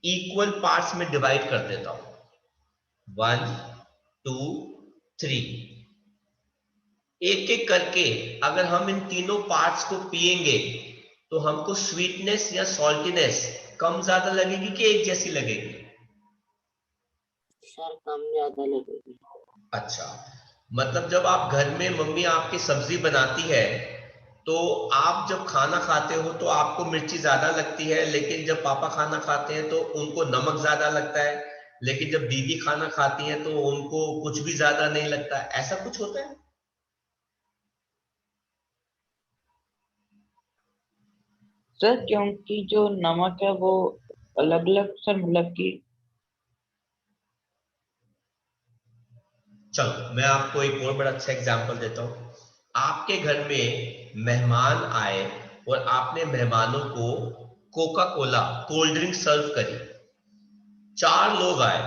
इक्वल पार्ट्स में डिवाइड कर देता हूं, 1 2 3। एक एक करके अगर हम इन तीनों पार्ट्स को पिएंगे तो हमको स्वीटनेस या सॉल्टीनेस कम ज्यादा लगेगी कि एक जैसी लगेगी? सर कम ज्यादा लगेगी। अच्छा, मतलब जब आप घर में मम्मी आपकी सब्जी बनाती है तो आप जब खाना खाते हो तो आपको मिर्ची ज्यादा लगती है, लेकिन जब पापा खाना खाते हैं तो उनको नमक ज्यादा लगता है, लेकिन जब दीदी खाना खाती है तो उनको कुछ भी ज्यादा नहीं लगता, ऐसा कुछ होता है? सर क्योंकि जो नमक है वो अलग अलग सर, मतलब कि चलो मैं आपको एक और बड़ा अच्छा एग्जांपल देता हूँ। आपके घर में मेहमान आए और आपने मेहमानों को कोका कोला कोल्ड ड्रिंक सर्व करी। 4 लोग आए।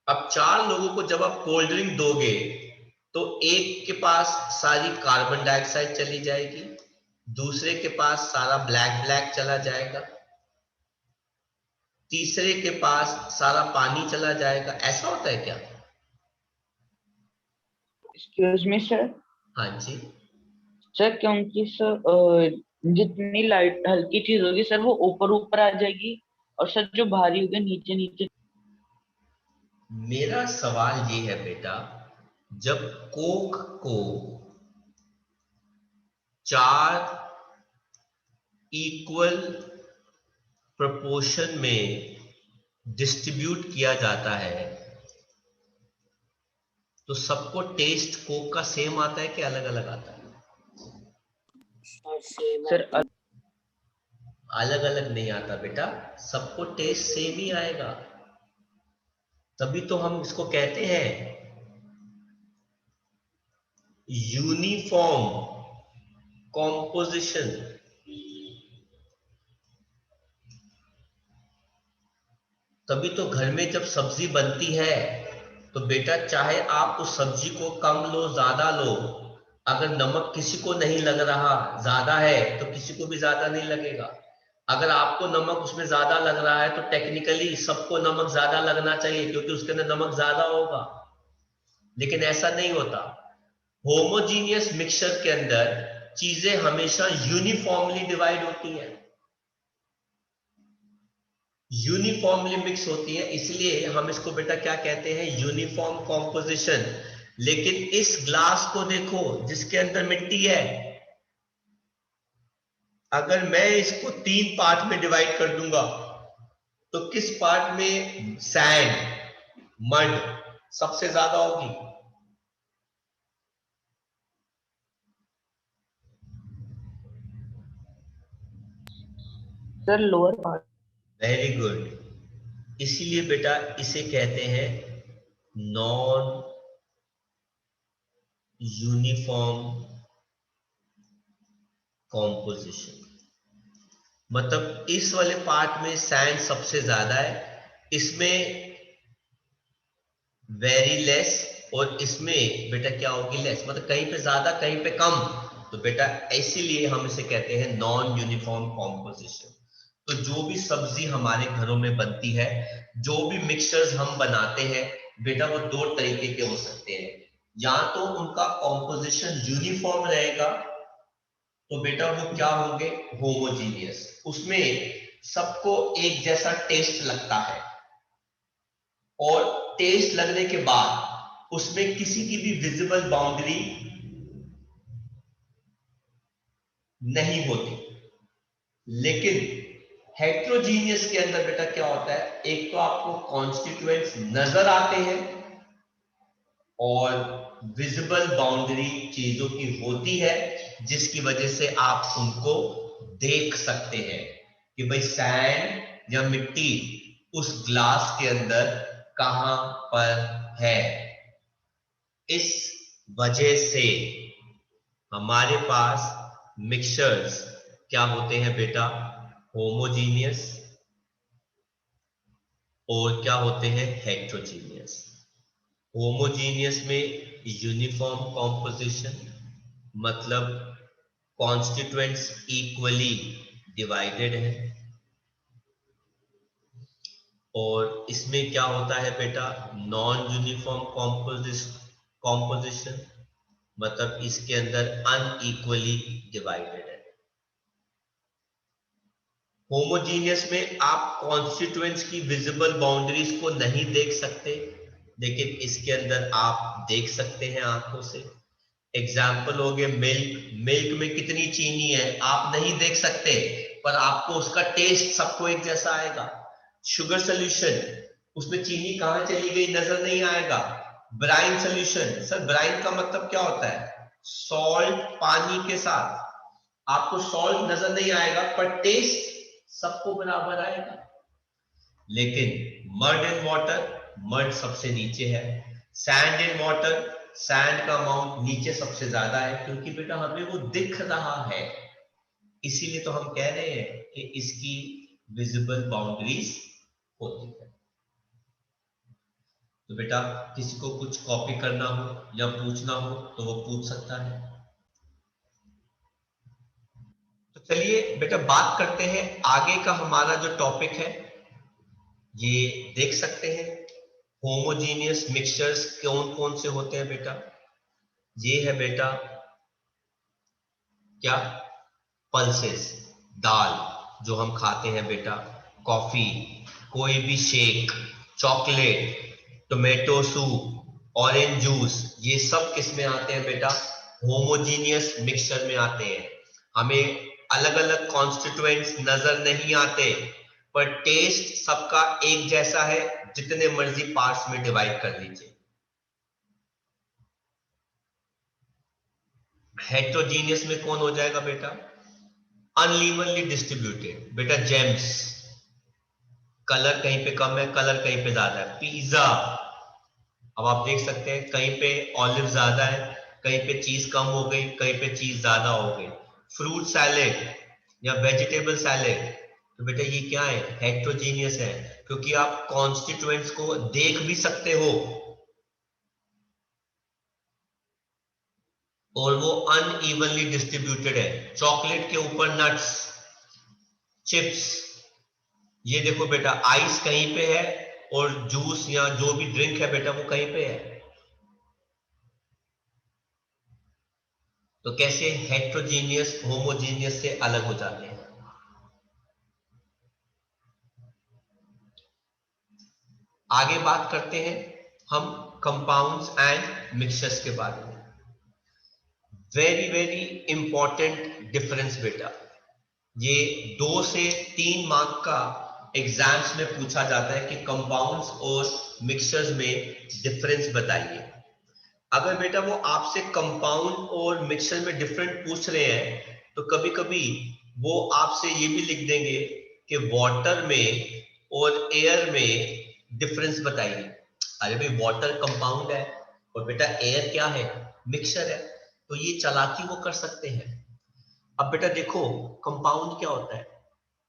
अब 4 लोगों को जब आप कोल्ड ड्रिंक दोगे तो एक के पास सारी कार्बन डाइऑक्साइड चली जाएगी, दूसरे के पास सारा ब्लैक ब्लैक चला जाएगा, तीसरे के पास सारा पानी चला जाएगा। ऐसा होता है क्या? Excuse me sir. हाँ जी। सर क्योंकि सर जितनी लाइट हल्की चीज होगी सर वो ऊपर ऊपर आ जाएगी, और सर जो भारी होगी नीचे नीचे। मेरा सवाल ये है बेटा, जब कोक को 4 इक्वल प्रोपोर्शन में डिस्ट्रीब्यूट किया जाता है तो सबको टेस्ट कोक का सेम आता है कि अलग अलग आता है? सर अलग अलग नहीं आता बेटा, सबको टेस्ट सेम ही आएगा। तभी तो हम इसको कहते हैं यूनिफॉर्म कॉम्पोजिशन। तभी तो घर में जब सब्जी बनती है तो बेटा चाहे आप उस सब्जी को कम लो ज्यादा लो, अगर नमक किसी को नहीं लग रहा ज्यादा है तो किसी को भी ज्यादा नहीं लगेगा। अगर आपको नमक उसमें ज्यादा लग रहा है तो टेक्निकली सबको नमक ज्यादा लगना चाहिए क्योंकि उसके अंदर नमक ज्यादा होगा। लेकिन ऐसा नहीं होता। होमोजीनियस मिक्सचर के अंदर चीजें हमेशा यूनिफॉर्मली डिवाइड होती हैं, यूनिफॉर्मली मिक्स होती है, इसलिए हम इसको बेटा क्या कहते हैं, यूनिफॉर्म कॉम्पोजिशन। लेकिन इस ग्लास को देखो जिसके अंदर मिट्टी है, अगर मैं इसको 3 पार्ट में डिवाइड कर दूंगा तो किस पार्ट में सैंड मड सबसे ज्यादा होगी? Sir lower part. Very good. इसीलिए बेटा इसे कहते हैं नॉन यूनिफॉर्म कॉम्पोजिशन। मतलब इस वाले पार्ट में सैंड सबसे ज्यादा है, इसमें वेरी लेस, और इसमें बेटा क्या होगी, लेस। मतलब कहीं पे ज्यादा कहीं पे कम। तो बेटा इसीलिए हम इसे कहते हैं नॉन यूनिफॉर्म कॉम्पोजिशन। तो जो भी सब्जी हमारे घरों में बनती है, जो भी मिक्सचर्स हम बनाते हैं बेटा, वो 2 तरीके के हो सकते हैं। या तो उनका कॉम्पोजिशन यूनिफॉर्म रहेगा तो बेटा वो क्या होंगे, होमोजीनियस, उसमें सबको एक जैसा टेस्ट लगता है, और टेस्ट लगने के बाद उसमें किसी की भी विजिबल बाउंड्री नहीं होती। लेकिन हेट्रोजीनियस के अंदर बेटा क्या होता है, एक तो आपको कॉन्स्टिट्यूएंट्स नजर आते हैं और विजिबल बाउंड्री चीजों की होती है, जिसकी वजह से आप उनको देख सकते हैं कि भाई सैंड या मिट्टी उस ग्लास के अंदर कहां पर है। इस वजह से हमारे पास मिक्सचर्स क्या होते हैं बेटा, होमोजीनियस और क्या होते हैं, हेट्रोजीनियस। होमोजीनियस में यूनिफॉर्म कॉम्पोजिशन, मतलब कॉन्स्टिट्यूएंट्स इक्वली डिवाइडेड है, और इसमें क्या होता है बेटा, नॉन यूनिफॉर्म कॉम्पोजिशन, मतलब इसके अंदर अनइक्वली डिवाइडेड है। होमोजीनियस में आप कॉन्स्टिट्यूएंट्स की विजिबल बाउंड्रीज को नहीं देख सकते, लेकिन इसके अंदर आप देख सकते हैं आंखों से। एग्जाम्पल हो गए मिल्क, मिल्क में कितनी चीनी है आप नहीं देख सकते, पर आपको उसका टेस्ट सबको एक जैसा आएगा। शुगर सोल्यूशन, उसमें चीनी कहां चली गई नजर नहीं आएगा। ब्राइन सोल्यूशन, सर ब्राइन का मतलब क्या होता है, सॉल्ट पानी के साथ, आपको सॉल्ट नजर नहीं आएगा पर टेस्ट सबको बराबर आएगा। लेकिन मड एंड वाटर, मड सबसे नीचे है, सैंड एंड वाटर, सैंड का अमाउंट नीचे सबसे ज्यादा है, क्योंकि बेटा हमें वो दिख रहा है, इसीलिए तो हम कह रहे हैं कि इसकी विजिबल बाउंड्रीज होती है। तो बेटा किसी को कुछ कॉपी करना हो या पूछना हो तो वो पूछ सकता है। तो चलिए बेटा बात करते हैं आगे का, हमारा जो टॉपिक है ये देख सकते हैं, होमोजीनियस मिक्सचर्स कौन कौन से होते हैं बेटा। ये है बेटा क्या, पल्सेस, दाल जो हम खाते हैं बेटा, कॉफी, कोई भी shake, chocolate, tomato soup, orange juice, ये सब किस में आते हैं बेटा, होमोजीनियस मिक्सचर में आते हैं। हमें अलग अलग कॉन्स्टिट्यूएंट्स नजर नहीं आते, पर टेस्ट सबका एक जैसा है, जितने मर्जी पार्ट्स में डिवाइड कर लीजिए। हेट्रोजीनियस में कौन हो जाएगा बेटा? Unevenly distributed. बेटा जेम्स, कलर कहीं पे कम है, कलर कहीं पे ज्यादा है। पिज्जा, अब आप देख सकते हैं कहीं पे ऑलिव ज्यादा है, कहीं पे चीज कम हो गई, कहीं पे चीज ज्यादा हो गई। फ्रूट सैलेड या वेजिटेबल सैलेड, तो बेटा ये क्या है? हेट्रोजीनियस है, क्योंकि आप कॉन्स्टिट्यूएंट्स को देख भी सकते हो और वो अनइवनली डिस्ट्रीब्यूटेड है। चॉकलेट के ऊपर नट्स, चिप्स, ये देखो बेटा आइस कहीं पे है और जूस या जो भी ड्रिंक है बेटा वो कहीं पे है। तो कैसे हेट्रोजीनियस होमोजीनियस से अलग हो जाते हैं? आगे बात करते हैं हम कंपाउंड्स एंड मिक्सचर्स के बारे में। वेरी वेरी इंपॉर्टेंट डिफरेंस बेटा, ये 2 से 3 मार्क का एग्जाम्स में पूछा जाता है कि कंपाउंड्स और मिक्सचर्स में डिफरेंस बताइए। अगर बेटा वो आपसे कंपाउंड और मिक्सचर में डिफरेंट पूछ रहे हैं तो कभी कभी वो आपसे ये भी लिख देंगे कि वाटर में और एयर में डिफरेंस बताइए। अरे भाई वाटर कंपाउंड है और बेटा एयर क्या है? मिक्सचर है। तो ये चालाकी वो कर सकते हैं। अब बेटा देखो कंपाउंड क्या होता है?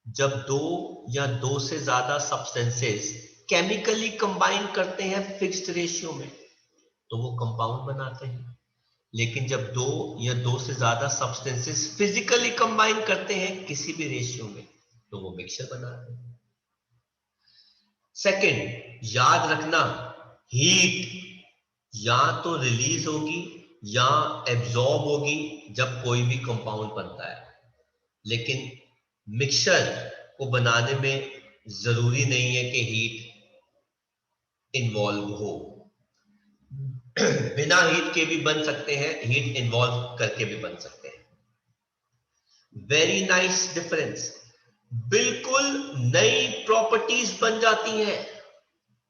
जब 2 या 2 से ज्यादा सब्सटेंसेस केमिकली कंबाइन करते हैं फिक्स्ड रेशियो में तो वो कंपाउंड बनाते हैं। लेकिन जब 2 या 2 से ज्यादा सब्सटेंसेस फिजिकली कंबाइन करते हैं किसी भी रेशियो में तो वो मिक्सचर बनाते हैं। सेकंड, याद रखना, हीट या तो रिलीज होगी या एब्जॉर्ब होगी जब कोई भी कंपाउंड बनता है, लेकिन मिक्सचर को बनाने में जरूरी नहीं है कि हीट इन्वॉल्व हो। बिना हीट के भी बन सकते हैं, हीट इन्वॉल्व करके भी बन सकते हैं। वेरी नाइस डिफरेंस, बिल्कुल नई प्रॉपर्टीज बन जाती हैं।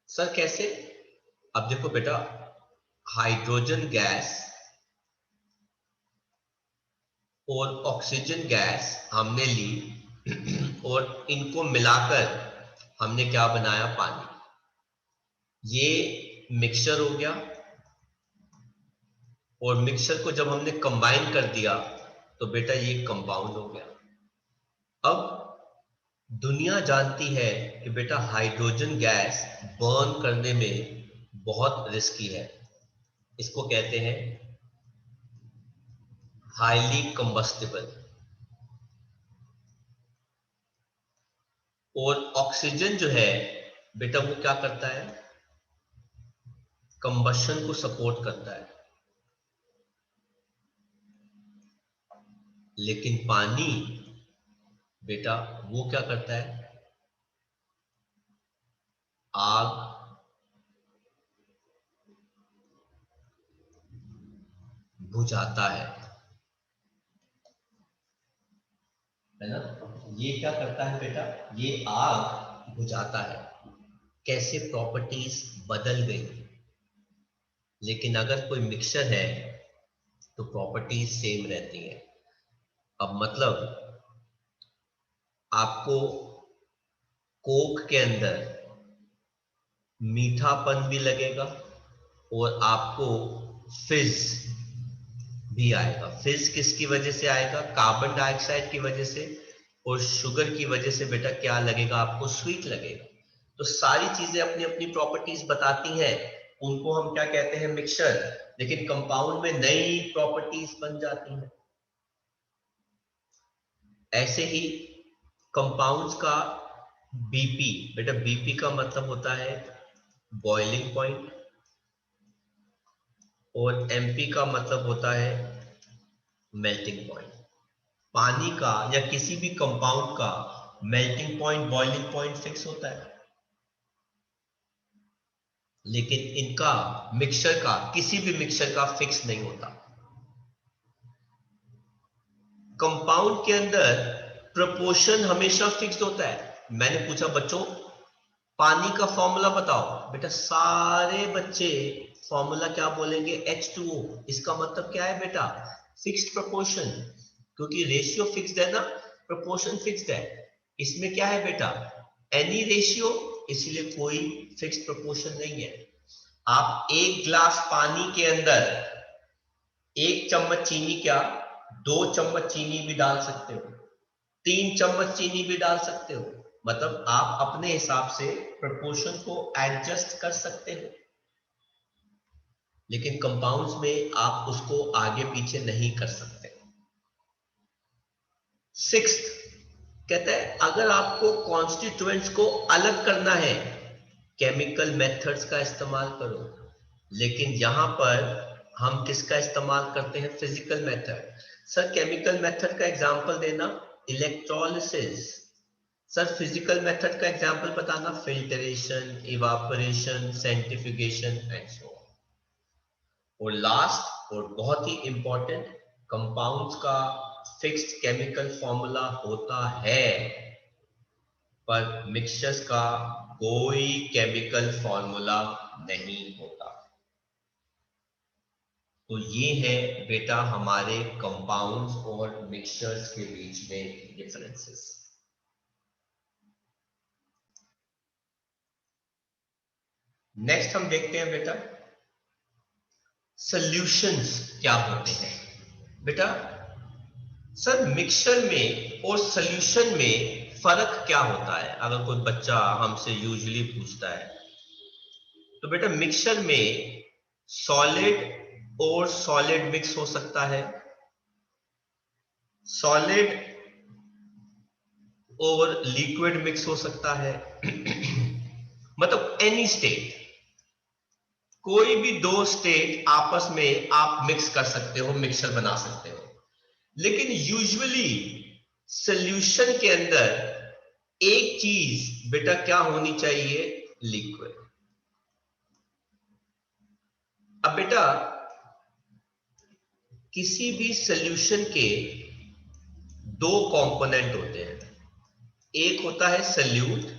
सर कैसे? अब देखो बेटा, हाइड्रोजन गैस और ऑक्सीजन गैस हमने ली और इनको मिलाकर हमने क्या बनाया? पानी। ये मिक्सचर हो गया और मिक्सचर को जब हमने कंबाइन कर दिया तो बेटा ये कंपाउंड हो गया। अब दुनिया जानती है कि बेटा हाइड्रोजन गैस बर्न करने में बहुत रिस्की है, इसको कहते हैं हाईली कंबस्टिबल। और ऑक्सीजन जो है बेटा वो क्या करता है? कंबशन को सपोर्ट करता है। लेकिन पानी बेटा वो क्या करता है? आग बुझाता है ना? ये क्या करता है बेटा? ये आग बुझाता है। कैसे प्रॉपर्टीज बदल गई। लेकिन अगर कोई मिक्सचर है तो प्रॉपर्टीज सेम रहती है। अब मतलब आपको कोक के अंदर मीठापन भी लगेगा और आपको फिज भी आएगा। फिज किसकी वजह से आएगा? कार्बन डाइऑक्साइड की वजह से। और शुगर की वजह से बेटा क्या लगेगा आपको? स्वीट लगेगा। तो सारी चीजें अपनी अपनी प्रॉपर्टीज बताती हैं, उनको हम क्या कहते हैं? मिक्सचर। लेकिन कंपाउंड में नई प्रॉपर्टीज बन जाती हैं। ऐसे ही कंपाउंड्स का बीपी, बेटा बीपी का मतलब होता है बॉइलिंग पॉइंट और एमपी का मतलब होता है मेल्टिंग पॉइंट। पानी का या किसी भी कंपाउंड का melting point, boiling point fix होता है, लेकिन इनका किसी भी मिक्सचर का फिक्स नहीं होता। कंपाउंड के अंदर प्रोपोर्शन हमेशा फिक्स्ड होता है। मैंने पूछा बच्चों पानी का फॉर्मूला बताओ, बेटा सारे बच्चे फॉर्मूला क्या बोलेंगे, H2O। इसका मतलब क्या है बेटा, फिक्स्ड प्रोपोर्शन, क्योंकि रेशियो फिक्स्ड है ना, प्रोपोर्शन फिक्स्ड है। इसमें क्या है बेटा, एनी रेशियो, इसलिए कोई फिक्स्ड प्रोपोर्शन नहीं है। आप एक ग्लास पानी के अंदर 1 चम्मच चीनी, क्या 2 चम्मच चीनी भी डाल सकते हो, 3 चम्मच चीनी भी डाल सकते हो, मतलब आप अपने हिसाब से प्रोपोर्शन को एडजस्ट कर सकते हो। लेकिन कंपाउंड्स में आप उसको आगे पीछे नहीं कर सकते। सिक्स्थ कहता है अगर आपको कॉन्स्टिट्यूएंट्स को अलग करना है, केमिकल मेथड्स का इस्तेमाल करो। लेकिन यहां पर हम किसका इस्तेमाल करते हैं, physical method. Sir chemical method का एग्जांपल देना, इलेक्ट्रोलिसिस। सर फिजिकल मेथड का एग्जांपल बताना, filtration, evaporation, centrifugation and so on. और लास्ट और बहुत ही इंपॉर्टेंट, कंपाउंड्स का फिक्स्ड केमिकल फॉर्मूला होता है, पर मिक्सचर्स का कोई केमिकल फॉर्मूला नहीं होता। तो ये है बेटा हमारे कंपाउंड्स और मिक्सचर्स के बीच में डिफरेंसेस। नेक्स्ट हम देखते हैं बेटा सॉल्यूशंस क्या होते हैं। बेटा सर मिक्सचर में और सॉल्यूशन में फर्क क्या होता है, अगर कोई बच्चा हमसे यूजुअली पूछता है तो बेटा मिक्सचर में सॉलिड और सॉलिड मिक्स हो सकता है, सॉलिड और लिक्विड मिक्स हो सकता है मतलब एनी स्टेट, कोई भी दो स्टेट आपस में आप मिक्स कर सकते हो, मिक्सचर बना सकते हो। लेकिन यूजुअली सॉल्यूशन के अंदर एक चीज बेटा क्या होनी चाहिए, लिक्विड। अब बेटा किसी भी सॉल्यूशन के दो कंपोनेंट होते हैं, एक होता है सॉल्यूट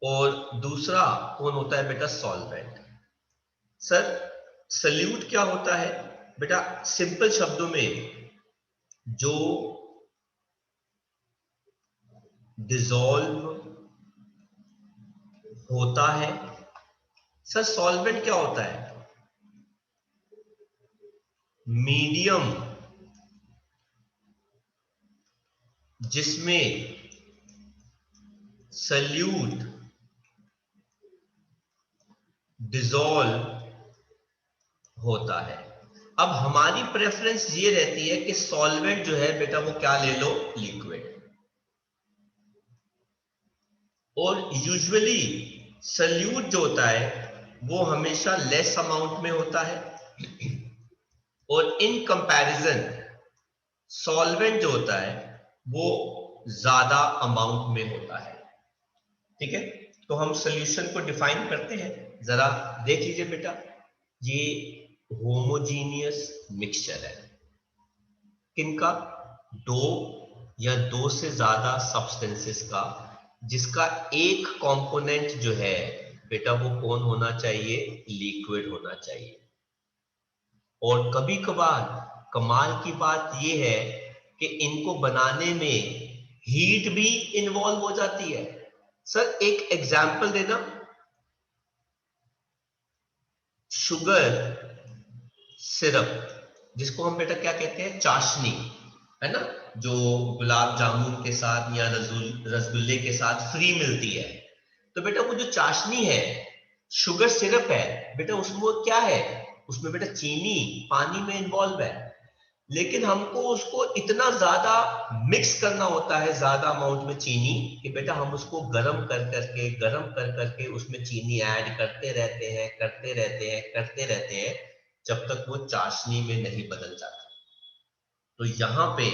और दूसरा कौन होता है बेटा, सॉल्वेंट। सर सॉल्यूट क्या होता है बेटा, सिंपल शब्दों में जो डिसॉल्व होता है। सर सॉल्वेंट क्या होता है, मीडियम जिसमें सॉल्यूट डिसॉल्व होता है। अब हमारी प्रेफरेंस ये रहती है कि सॉल्वेंट जो है बेटा वो क्या ले लो, लिक्विड। और यूजुअली सॉल्यूट जो होता है वो हमेशा लेस अमाउंट में होता है और इन कंपैरिजन सॉल्वेंट जो होता है वो ज्यादा अमाउंट में होता है। ठीक है, तो हम सॉल्यूशन को डिफाइन करते हैं, जरा देख लीजिए बेटा। ये होमोजीनियस मिक्सचर है, किनका, दो या दो से ज्यादा सब्सटेंसेस का, जिसका एक कंपोनेंट जो है बेटा वो कौन होना चाहिए, लिक्विड होना चाहिए। और कभी कभार कमाल की बात यह है कि इनको बनाने में हीट भी इन्वॉल्व हो जाती है। सर एक एग्जांपल देना, शुगर सिरप जिसको हम बेटा क्या कहते हैं, चाशनी, है ना, जो गुलाब जामुन के साथ या रसगुल्ले के साथ फ्री मिलती है। तो बेटा वो जो चाशनी है, शुगर सिरप है बेटा, उसमें वो क्या है, उसमें बेटा चीनी पानी में इन्वॉल्व है। लेकिन हमको उसको इतना ज्यादा मिक्स करना होता है, ज्यादा अमाउंट में चीनी, कि बेटा हम उसको गर्म कर करके उसमें चीनी ऐड करते रहते हैं, करते रहते हैं जब तक वो चाशनी में नहीं बदल जाता। तो यहां पे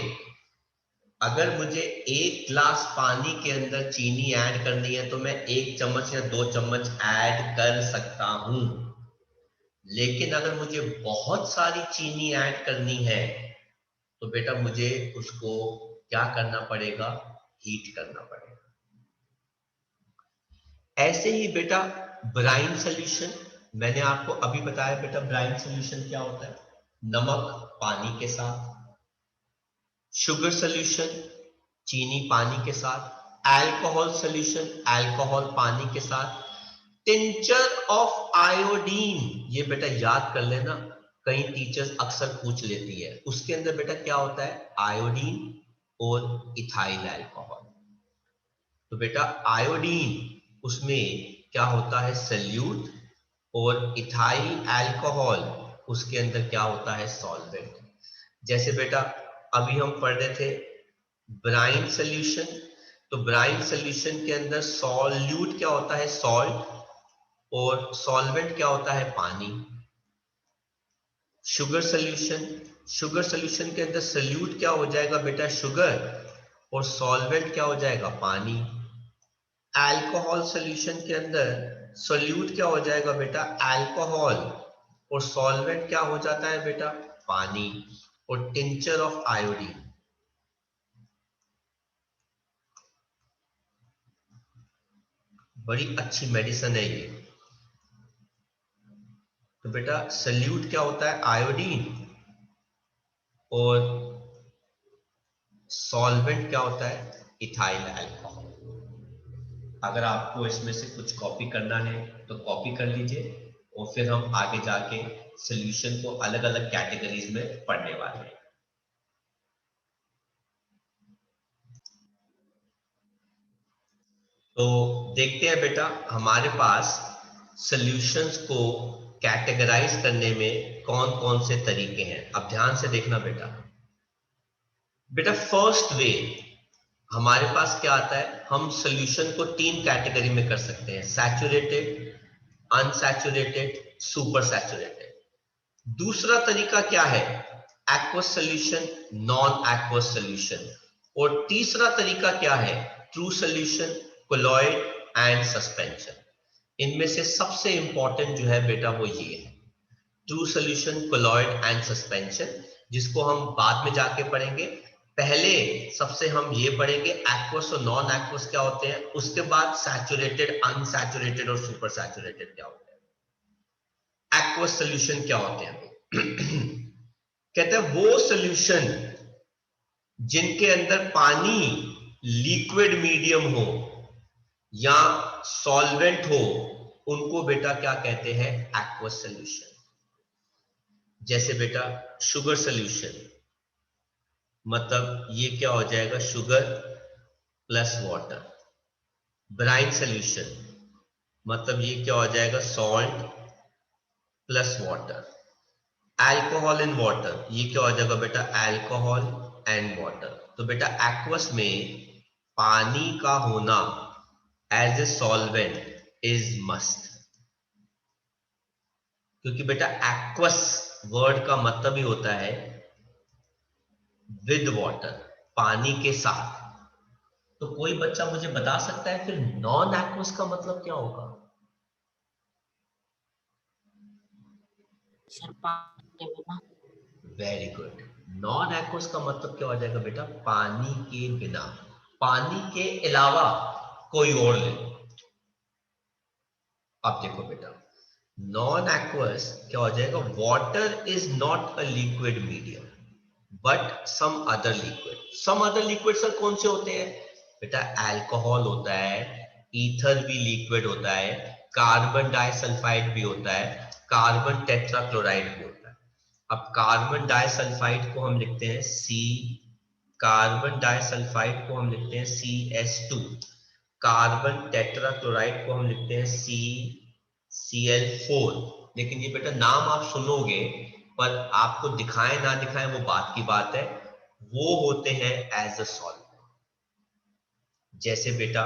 अगर मुझे एक ग्लास पानी के अंदर चीनी ऐड करनी है तो मैं 1 चम्मच या 2 चम्मच ऐड कर सकता हूं। लेकिन अगर मुझे बहुत सारी चीनी ऐड करनी है तो बेटा मुझे उसको क्या करना पड़ेगा, हीट करना पड़ेगा। ऐसे ही बेटा ब्राइन सॉल्यूशन, मैंने आपको अभी बताया बेटा ब्राइन सॉल्यूशन क्या होता है, नमक पानी के साथ, शुगर सॉल्यूशन चीनी पानी के साथ, अल्कोहल सॉल्यूशन अल्कोहल पानी के साथ, टिंचर ऑफ आयोडीन, ये बेटा याद कर लेना, कई टीचर्स अक्सर पूछ लेती है, उसके अंदर बेटा क्या होता है, आयोडीन और इथाइल अल्कोहल। तो बेटा आयोडीन उसमें क्या होता है, सल्यूट, और इथाइल अल्कोहल उसके अंदर क्या होता है, सॉल्वेंट। जैसे बेटा अभी हम पढ़ रहे थे ब्राइन सॉल्यूशन, तो ब्राइन सॉल्यूशन के अंदर सॉल्यूट क्या होता है, सॉल्ट, और सॉल्वेंट क्या होता है, पानी। शुगर सॉल्यूशन, शुगर सॉल्यूशन के अंदर सॉल्यूट क्या हो जाएगा बेटा, शुगर, और सॉल्वेंट क्या हो जाएगा, पानी। अल्कोहल सॉल्यूशन के अंदर सॉल्यूट क्या हो जाएगा बेटा, अल्कोहल, और सॉल्वेंट क्या हो जाता है बेटा, पानी। और टिंचर ऑफ आयोडीन, बड़ी अच्छी मेडिसिन है ये। तो बेटा सल्यूट क्या होता है, आयोडीन, और सॉल्वेंट क्या होता है, इथाइल अल्कोहल। अगर आपको इसमें से कुछ कॉपी करना है तो कॉपी कर लीजिए, और फिर हम आगे जाके सॉल्यूशन को अलग अलग कैटेगरीज में पढ़ने वाले हैं। तो देखते हैं बेटा हमारे पास सॉल्यूशंस को कैटेगराइज करने में कौन कौन से तरीके हैं। अब ध्यान से देखना बेटा, बेटा फर्स्ट वे हमारे पास क्या आता है, हम सॉल्यूशन को 3 कैटेगरी में कर सकते हैं, सैचुरेटेड, अनसैचुरेटेड, सुपर सैचुरेटेड। दूसरा तरीका क्या है, aqueous solution, non aqueous solution. और तीसरा तरीका क्या है, true solution, colloid and suspension. इनमें से सबसे इंपॉर्टेंट जो है बेटा वो ये है, true solution, colloid and suspension, जिसको हम बाद में जाके पढ़ेंगे। पहले सबसे हम ये पढ़ेंगे एक्वस और नॉन एक्वस क्या होते हैं, उसके बाद सैचुरेटेड, अनसैचुरेटेड और सुपर सैचुरेटेड क्या होते हैं। एक्वस सॉल्यूशन क्या होते हैं कहते हैं वो सॉल्यूशन जिनके अंदर पानी लिक्विड मीडियम हो या सॉल्वेंट हो, उनको बेटा क्या कहते हैं, एक्वस सॉल्यूशन। जैसे बेटा शुगर सॉल्यूशन, मतलब ये क्या हो जाएगा, sugar plus water. Brine solution, मतलब ये क्या हो जाएगा, salt plus water. Alcohol in water, ये क्या हो जाएगा बेटा, अल्कोहल एंड वाटर। तो बेटा एक्वस में पानी का होना as a solvent is must, क्योंकि बेटा एक्वस वर्ड का मतलब ही होता है विद वाटर, पानी के साथ। तो कोई बच्चा मुझे बता सकता है फिर नॉन एक्वस का मतलब क्या होगा? सर पानी के बिना। वेरी गुड, नॉन एक्वस का मतलब क्या हो जाएगा बेटा, पानी के बिना, पानी के अलावा कोई और ले लो। अब देखो बेटा नॉन एक्वस क्या हो जाएगा, water is not a liquid medium but some other liquid. Some other liquid sir कौन से होते हैं बेटा, अल्कोहल होता है, ईथर भी लिक्विड होता है, कार्बन डाइसल्फाइड भी होता है, कार्बन टेट्राक्लोराइड भी होता है। अब कार्बन डाइसल्फाइड को हम लिखते हैं सी, कार्बन डाइसल्फाइड को हम लिखते हैं CS2, कार्बन टेट्राक्लोराइड को हम लिखते हैं CCl4। लेकिन ये बेटा नाम आप सुनोगे पर आपको दिखाएं ना दिखाएं वो बात की बात है, वो होते हैं एज अ सॉल्वेंट। जैसे बेटा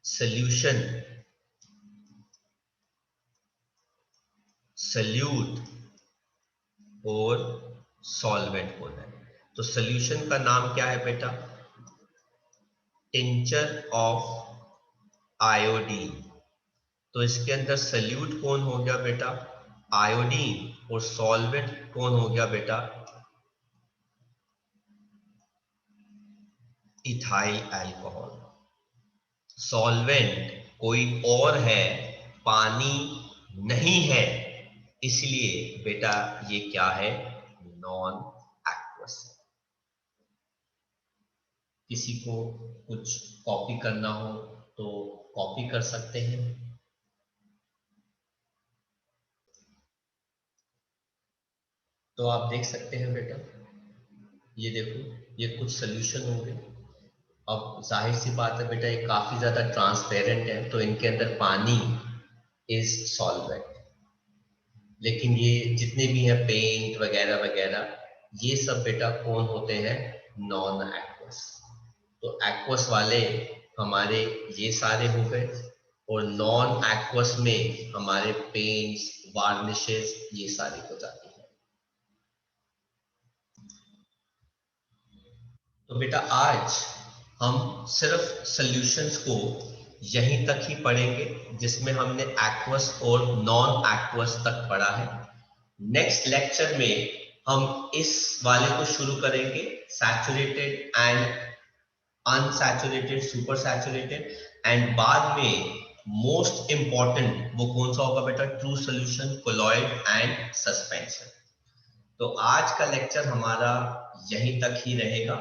सॉल्यूशन, सल्यूट और सॉल्वेंट होना है। तो सॉल्यूशन का नाम क्या है बेटा, टिंचर ऑफ आयोडीन। तो इसके अंदर सल्यूट कौन हो गया बेटा, आयोडीन, और सॉल्वेंट कौन हो गया बेटा, इथाइल अल्कोहल। सॉल्वेंट कोई और है, पानी नहीं है, इसलिए बेटा ये क्या है, नॉन एक्वस। किसी को कुछ कॉपी करना हो तो कॉपी कर सकते हैं। तो आप देख सकते हैं बेटा, ये देखो, ये कुछ सोल्यूशन हो गए। अब जाहिर सी बात है बेटा, ये काफी ज्यादा ट्रांसपेरेंट है, तो इनके अंदर पानी इज सॉल्वेंट। लेकिन ये जितने भी हैं पेंट वगैरह वगैरह, ये सब बेटा कौन होते हैं, नॉन एक्वस। तो एक्वस वाले हमारे ये सारे हो गए, और नॉन एक्वस में हमारे पेंट्स, वार्निशेस, ये सारी हो जाती है। तो बेटा आज हम सिर्फ सॉल्यूशंस को यहीं तक ही पढ़ेंगे, जिसमें हमने एक्वस और नॉन एक्वस तक पढ़ा है। नेक्स्ट लेक्चर में हम इस वाले को शुरू करेंगे, saturated and unsaturated, super saturated, and बाद में मोस्ट इंपॉर्टेंट वो कौन सा होगा बेटा, true solution, colloid and suspension. तो आज का लेक्चर हमारा यहीं तक ही रहेगा।